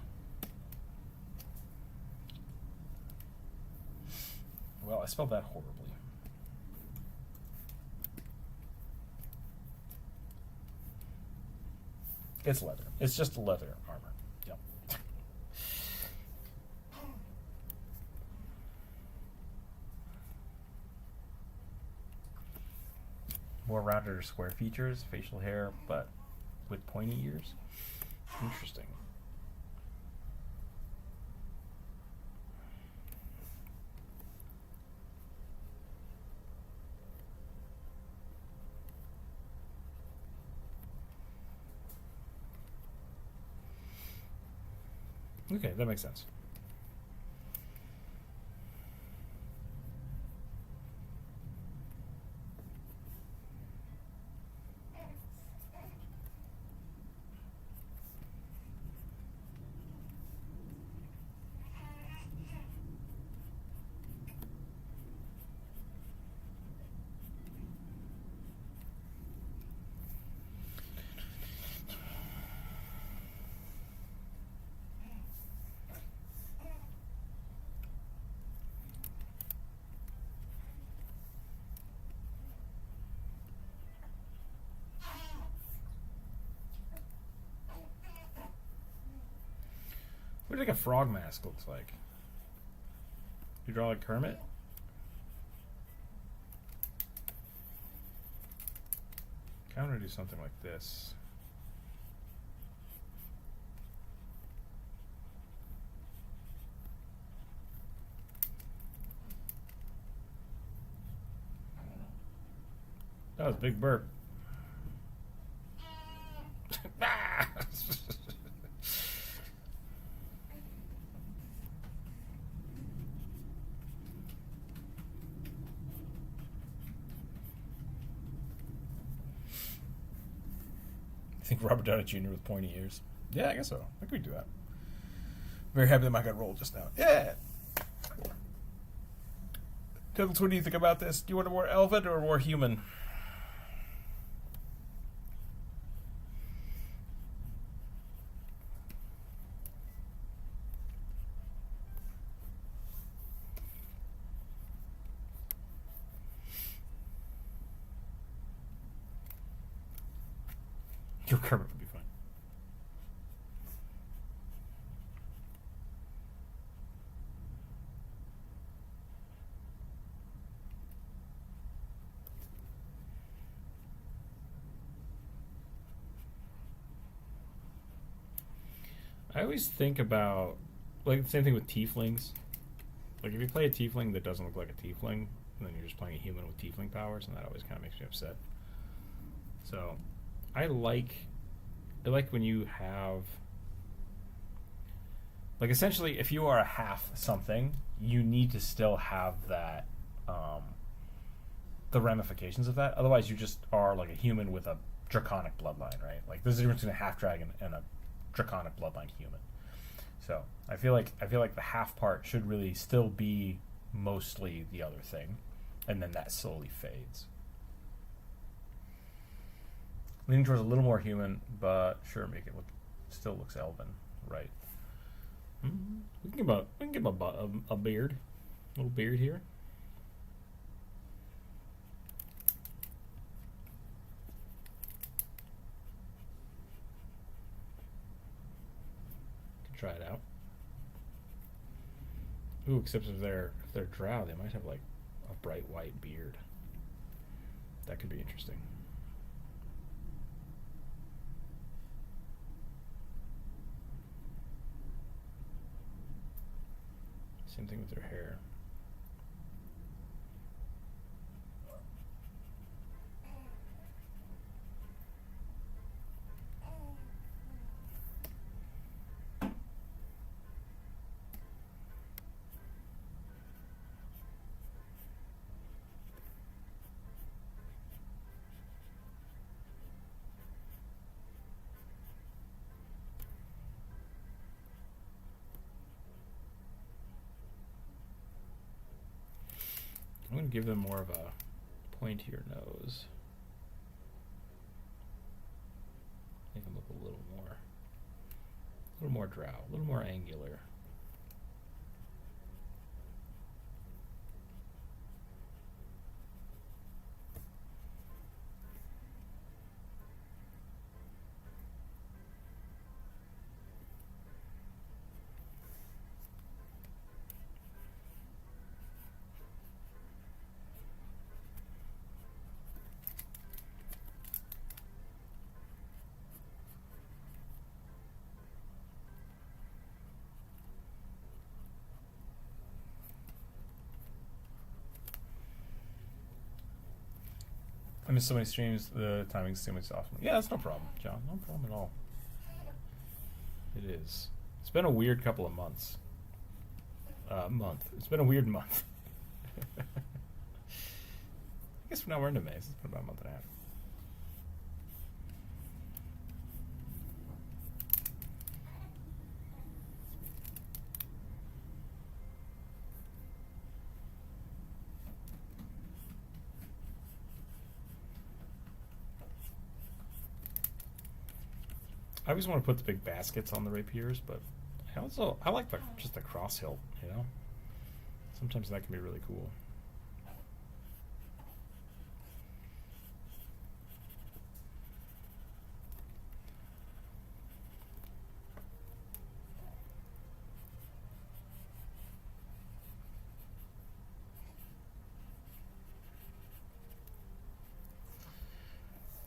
Speaker 1: Well, I spelled that horribly. It's leather. It's just leather armor. Yep. More rounded or square features, facial hair, but with pointy ears. Interesting. Okay, that makes sense. What do you think a frog mask looks like? You draw like Kermit? kind of want to do something like this. That was a big burp. Ah! I think Robert Downey Jr. with pointy ears. Yeah, I guess so. I think we could do that. Very happy that Mike got rolled just now. Yeah! Douglas, what do you think about this? Do you want a more elven or more human? Your Kermit would be fine. I always think about, like, the same thing with tieflings. Like, if you play a tiefling that doesn't look like a tiefling, and then you're just playing a human with tiefling powers, and that always kind of makes me upset. So, I like when you have, like, essentially, if you are a half something, you need to still have that, the ramifications of that. Otherwise, you just are like a human with a draconic bloodline, right? Like, there's a difference between a half dragon and a draconic bloodline human. So I feel like the half part should really still be mostly the other thing, and then that slowly fades. Leaning towards a little more human, but sure, make it look, still looks elven, right? We can give a beard, a little beard here. Try it out. Ooh, except if they're drow, they might have like a bright white beard. That could be interesting. Same thing with their hair. I'm going to give them more of a pointier nose. Make them look a little more drow, a little more angular. I miss so many streams, the timing's too much off. Yeah, that's no problem, John. No problem at all. It is. It's been a weird couple of months. It's been a weird month. I guess now we're into May, so it's been about a month and a half. I always want to put the big baskets on the rapiers, but I like just the cross hilt, you know? Sometimes that can be really cool.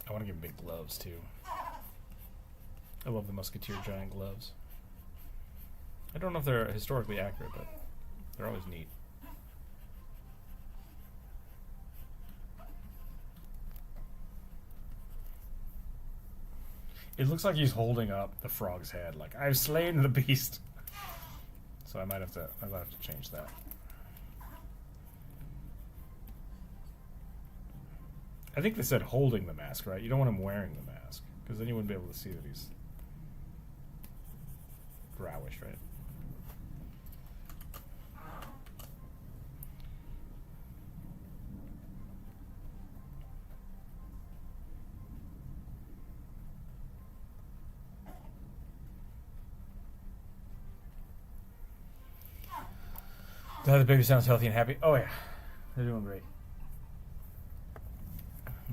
Speaker 1: I want to give him big gloves too. I love the Musketeer giant gloves. I don't know if they're historically accurate, but they're always neat. It looks like he's holding up the frog's head, like I've slain the beast. So I might have to change that. I think they said holding the mask, right? You don't want him wearing the mask, because then you wouldn't be able to see that he's Browish, right? The baby sounds healthy and happy. Oh yeah, they're doing great.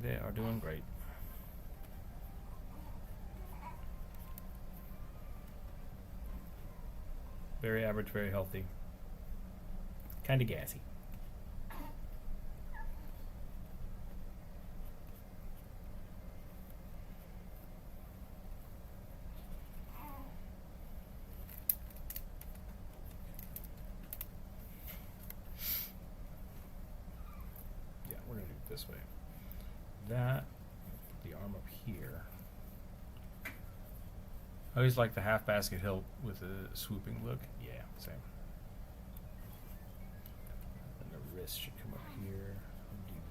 Speaker 1: They are doing great. Very average, very healthy. Kind of gassy. Yeah, we're going to do it this way. That, the arm up here. I always like the half basket hilt with a swooping look. Yeah, same. And the wrist should come up here.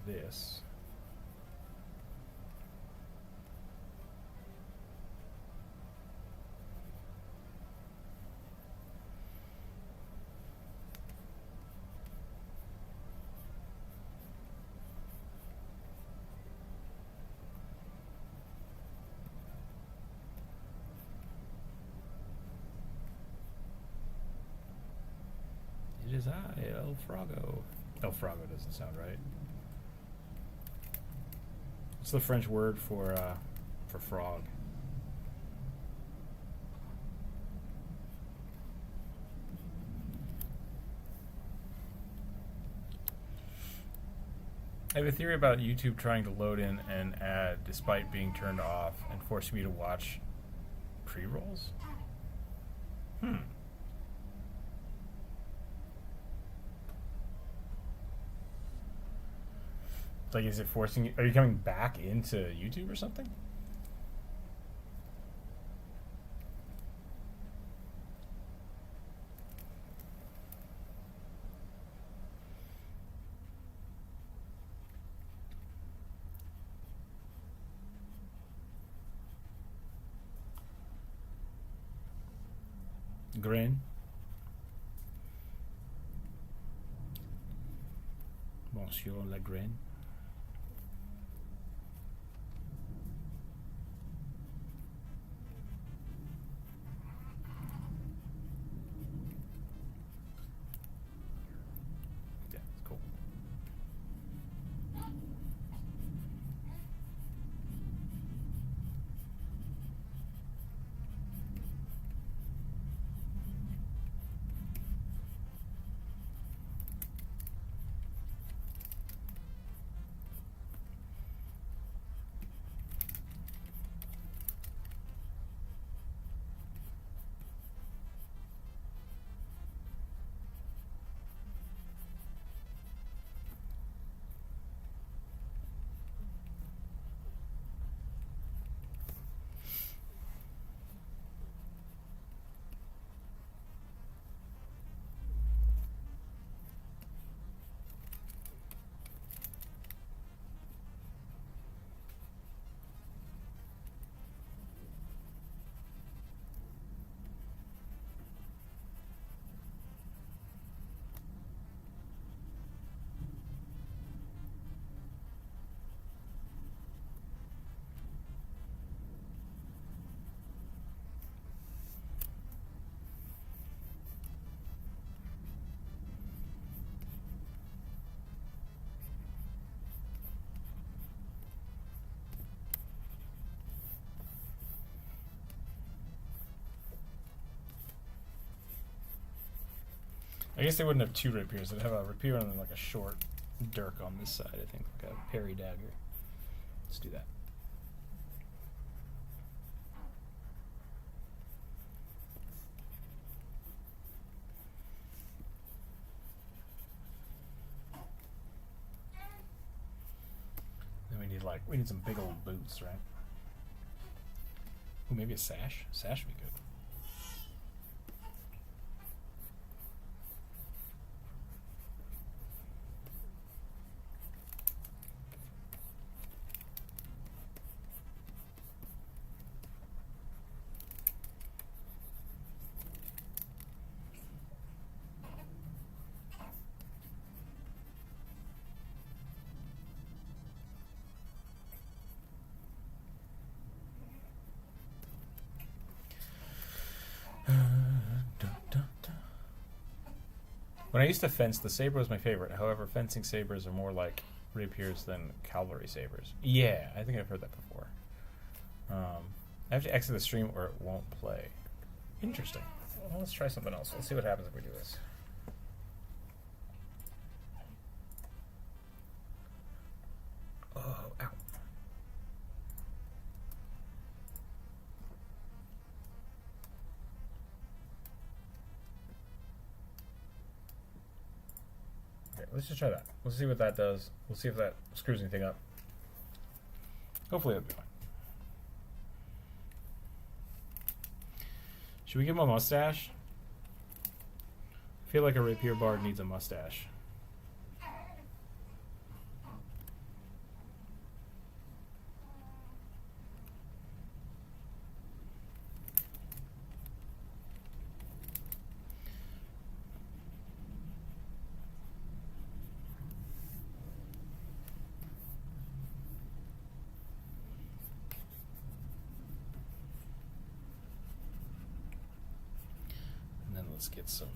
Speaker 1: Do this. It is I, El Frago. El Frago doesn't sound right. What's the French word for frog? I have a theory about YouTube trying to load in an ad despite being turned off and forcing me to watch pre-rolls. Like, is it forcing you? Are you coming back into YouTube or something? Grain. Monsieur Legrain. I guess they wouldn't have two rapiers. They'd have a rapier and then like a short dirk on this side, I think, like a parry dagger. Let's do that. we need some big old boots, right? Ooh, maybe a sash. Sash would be good. When I used to fence, the saber was my favorite. However, fencing sabers are more like rapiers than cavalry sabers. Yeah, I think I've heard that before. I have to exit the stream or it won't play. Interesting. Well, let's try something else. Let's see what happens if we do this. Oh, ow. Okay, let's just try that. We'll see what that does. We'll see if that screws anything up. Hopefully it'll be fine. Should we give him a mustache? I feel like a rapier bard needs a mustache. Let's get some.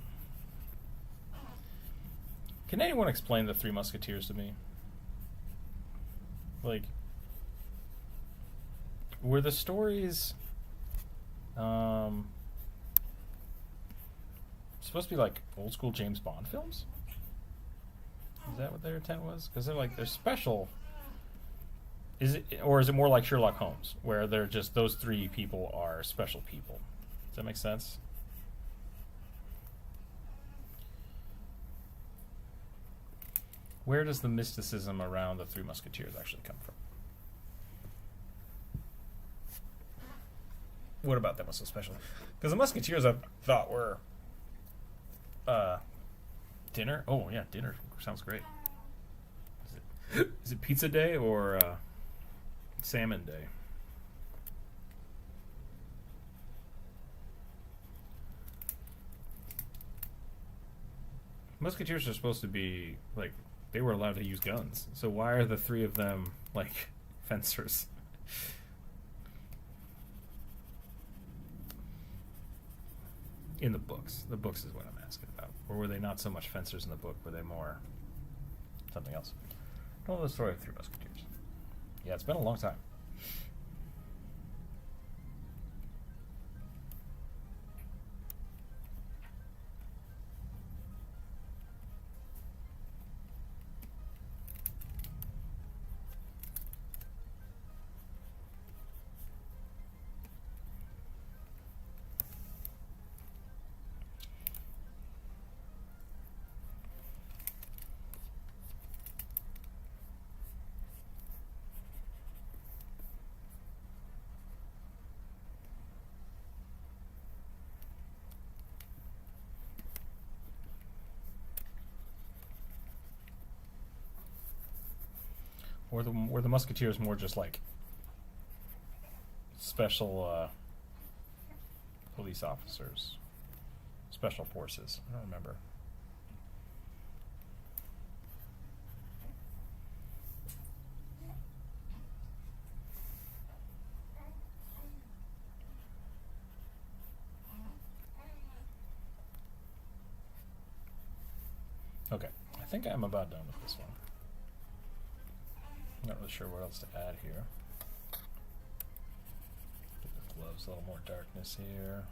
Speaker 1: Can anyone explain the Three Musketeers to me? Like, were the stories supposed to be like old school James Bond films? Is that what their intent was? Because they're special. Is it, or is it more like Sherlock Holmes, where they're just those three people are special people? Does that make sense? Where does the mysticism around the Three Musketeers actually come from? What about them was so special? Because the Musketeers I thought were dinner. Oh yeah, dinner sounds great. Is it pizza day or salmon day? Musketeers are supposed to be like. They were allowed to use guns. So why are the three of them, like, fencers? In the books. The books is what I'm asking about. Or were they not so much fencers in the book? Were they more something else? Don't know the story of Three Musketeers. Yeah, it's been a long time. Were the Musketeers more just like special police officers, special forces? I don't remember. Okay, I think I'm about done with this one. Not really sure what else to add here. Give the gloves a little more darkness here.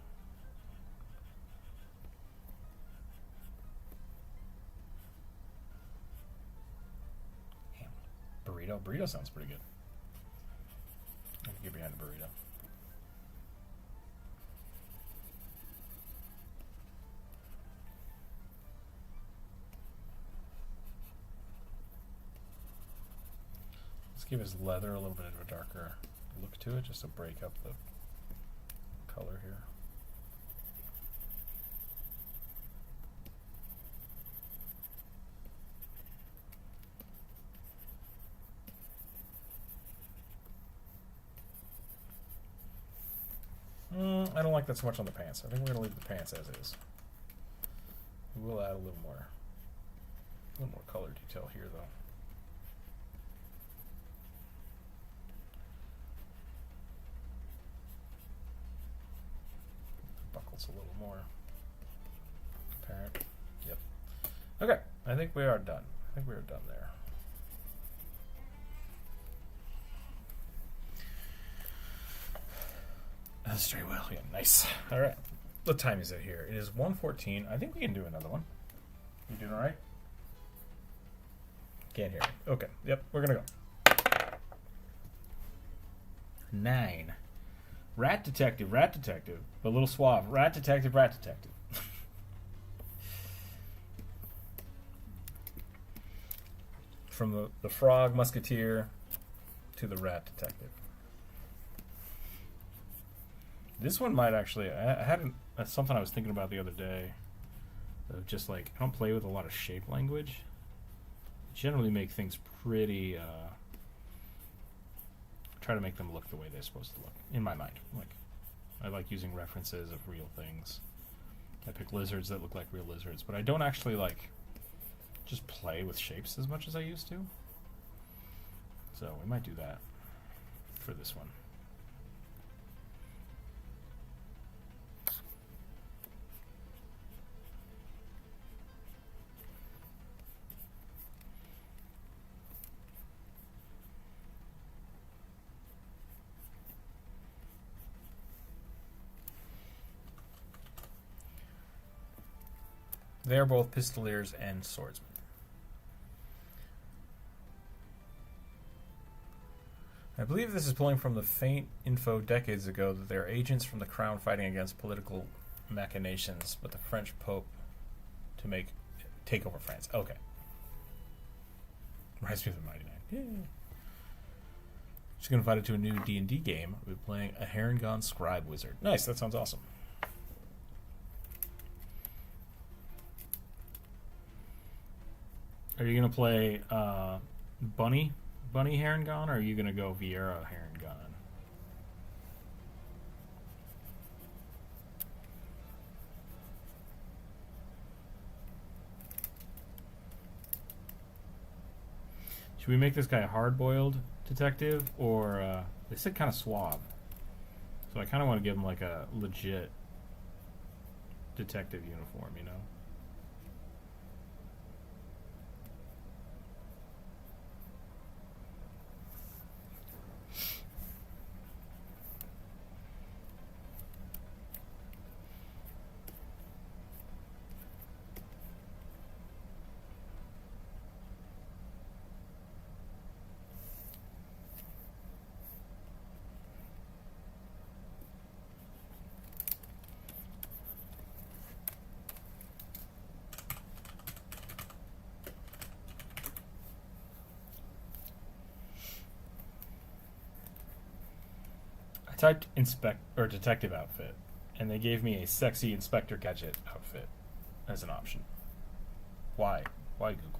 Speaker 1: Damn. Burrito? Burrito sounds pretty good. I can get behind a burrito. Let's give his leather a little bit of a darker look to it, just to break up the color here. I don't like that so much on the pants. I think we're going to leave the pants as is. We will add a little more color detail here, though. The buckles a little more apparent. Yep. Okay, I think we are done. I think we are done there. That's very well. Yeah, nice. All right. What time is it here? It is 1:14. I think we can do another one. You doing all right? Can't hear me. Okay. Yep. We're gonna go. 9. Rat detective. Rat detective. A little suave. Rat detective. Rat detective. From the frog musketeer to the rat detective. This one might actually, I hadn't, that's something I was thinking about the other day. Of just like, I don't play with a lot of shape language. Generally make things pretty, try to make them look the way they're supposed to look, in my mind. Like, I like using references of real things. I pick lizards that look like real lizards, but I don't actually like, just play with shapes as much as I used to. So we might do that for this one. They are both pistoliers and swordsmen. I believe this is pulling from the faint info decades ago that they are agents from the crown fighting against political machinations, but the French Pope to take over France. Okay. Reminds me of the Mighty Nine. Yeah. She's going to invite it to a new D&D game. We'll be playing a Harengon Scribe Wizard. Nice, that sounds awesome. Are you going to play Bunny Harengon, or are you going to go Viera Harengon? Should we make this guy a hard-boiled detective, or they said kind of suave. So I kind of want to give him like a legit detective uniform, you know? Typed detective outfit, and they gave me a sexy Inspector Gadget outfit as an option. Why? Why Google?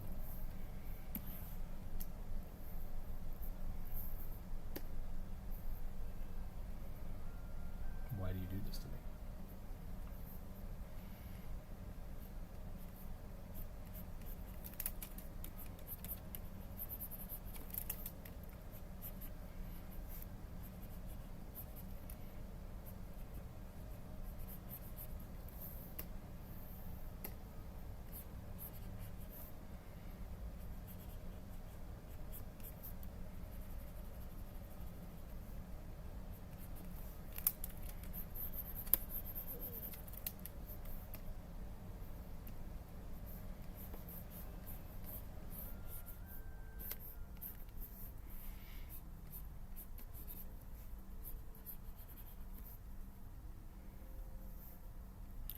Speaker 1: Why do you do this to me?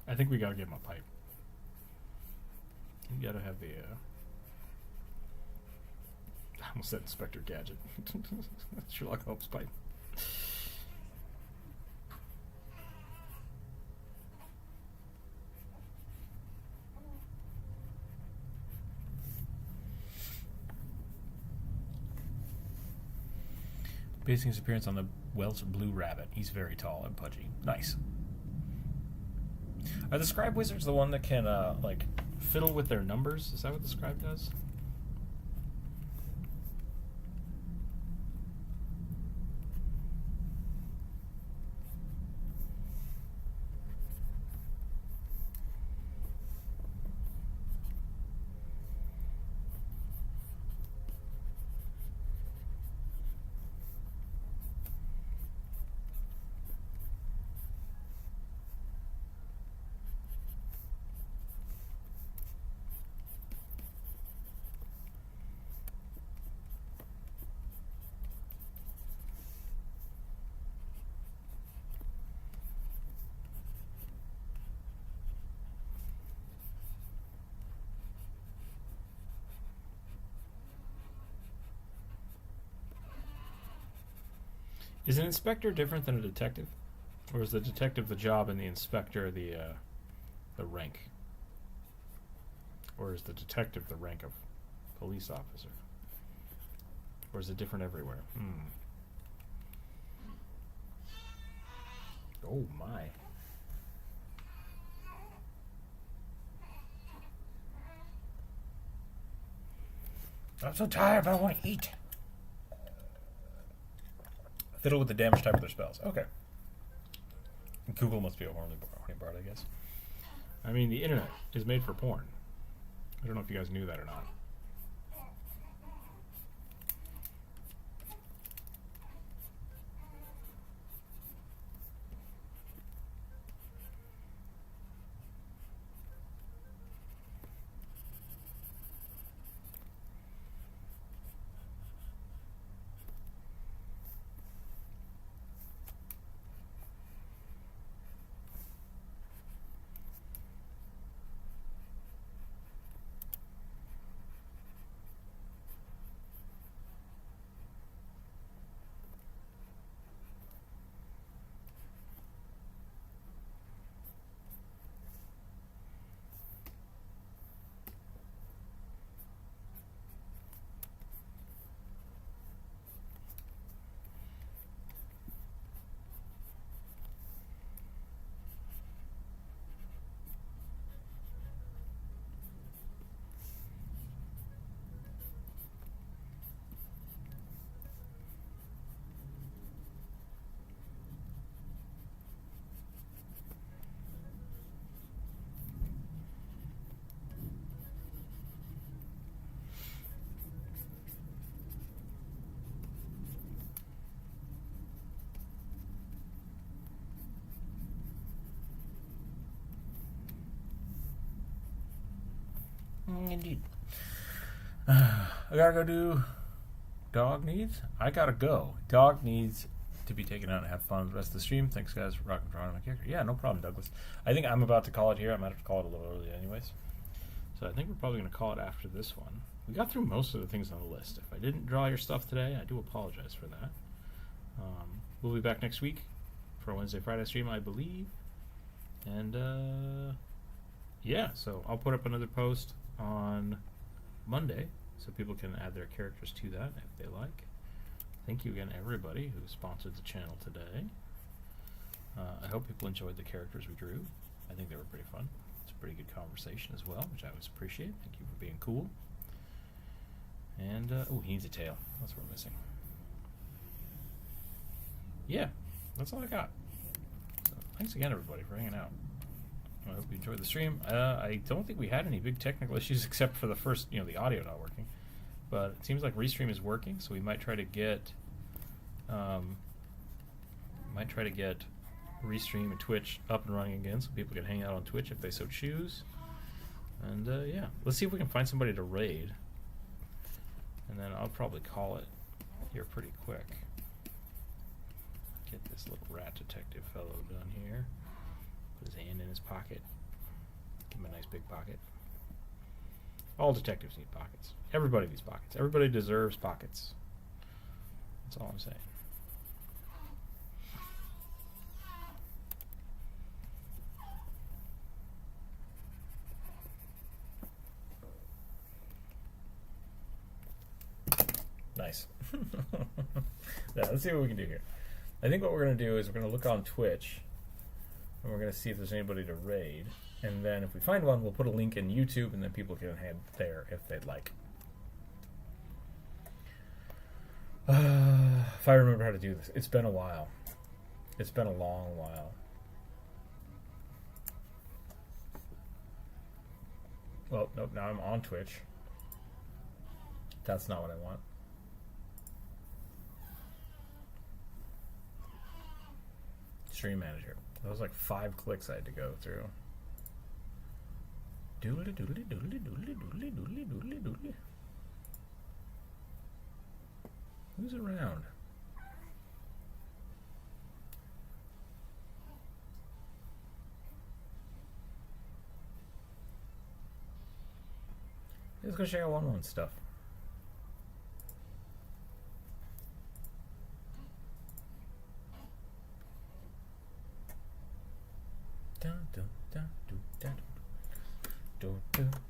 Speaker 1: I think we gotta give him a pipe. You gotta have the almost said Inspector Gadget. Sherlock Holmes pipe. Basing his appearance on the Welsh Blue Rabbit. He's very tall and pudgy. Nice. Are the scribe wizards the one that can, like, fiddle with their numbers? Is that what the scribe does? Is an inspector different than a detective? Or is the detective the job and the inspector the rank? Or is the detective the rank of police officer? Or is it different everywhere? Oh my. I'm so tired, but I want to eat. Fiddle with the damage type of their spells. Okay. Google must be a horny bard, I guess. I mean, the internet is made for porn. I don't know if you guys knew that or not. Indeed. I gotta go do dog needs. I gotta go. Dog needs to be taken out and have fun with the rest of the stream. Thanks, guys, for rocking drawing my character. Yeah, no problem, Douglas. I think I'm about to call it here. I might have to call it a little early anyways. So I think we're probably going to call it after this one. We got through most of the things on the list. If I didn't draw your stuff today, I do apologize for that. We'll be back next week for a Wednesday, Friday stream, I believe. And, yeah, so I'll put up another post on Monday so people can add their characters to that if they like. Thank you again, everybody who sponsored the channel today. I hope people enjoyed the characters we drew. I think they were pretty fun. It's a pretty good conversation as well, which I always appreciate. Thank you for being cool. And, oh, he needs a tail. That's what we're missing. Yeah, that's all I got. So, thanks again, everybody, for hanging out. I hope you enjoyed the stream. I don't think we had any big technical issues except for the first, the audio not working. But it seems like Restream is working, so we might try to get, Restream and Twitch up and running again, so people can hang out on Twitch if they so choose. And yeah, let's see if we can find somebody to raid, and then I'll probably call it here pretty quick. Get this little rat detective fellow done here. Put his hand in his pocket. Give him a nice big pocket. All detectives need pockets. Everybody needs pockets. Everybody deserves pockets. That's all I'm saying. Nice. Yeah, let's see what we can do here. I think what we're going to do is we're going to look on Twitch, and we're going to see if there's anybody to raid. And then if we find one, we'll put a link in YouTube, and then people can head there if they'd like. If I remember how to do this. It's been a while. It's been a long while. Well, nope, now I'm on Twitch. That's not what I want. Stream manager. That was like 5 clicks I had to go through. Doodly doodly doodly doodly doodly doodly doodly doodly. Who's around? Let's go check out 1-1 stuff.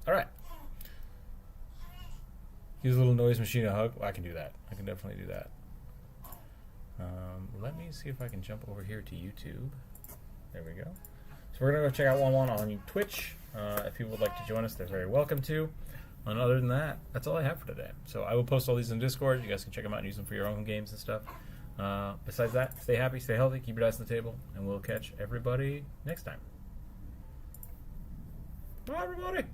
Speaker 1: Alright. Use a little noise machine to hug. Well, I can do that. I can definitely do that. Let me see if I can jump over here to YouTube. There we go. So we're going to go check out 1-1 on Twitch. If people would like to join us, they're very welcome to. And other than that, that's all I have for today. So I will post all these in Discord. You guys can check them out and use them for your own games and stuff. Besides that, stay happy, stay healthy, keep your dice on the table, and we'll catch everybody next time. Bye, everybody!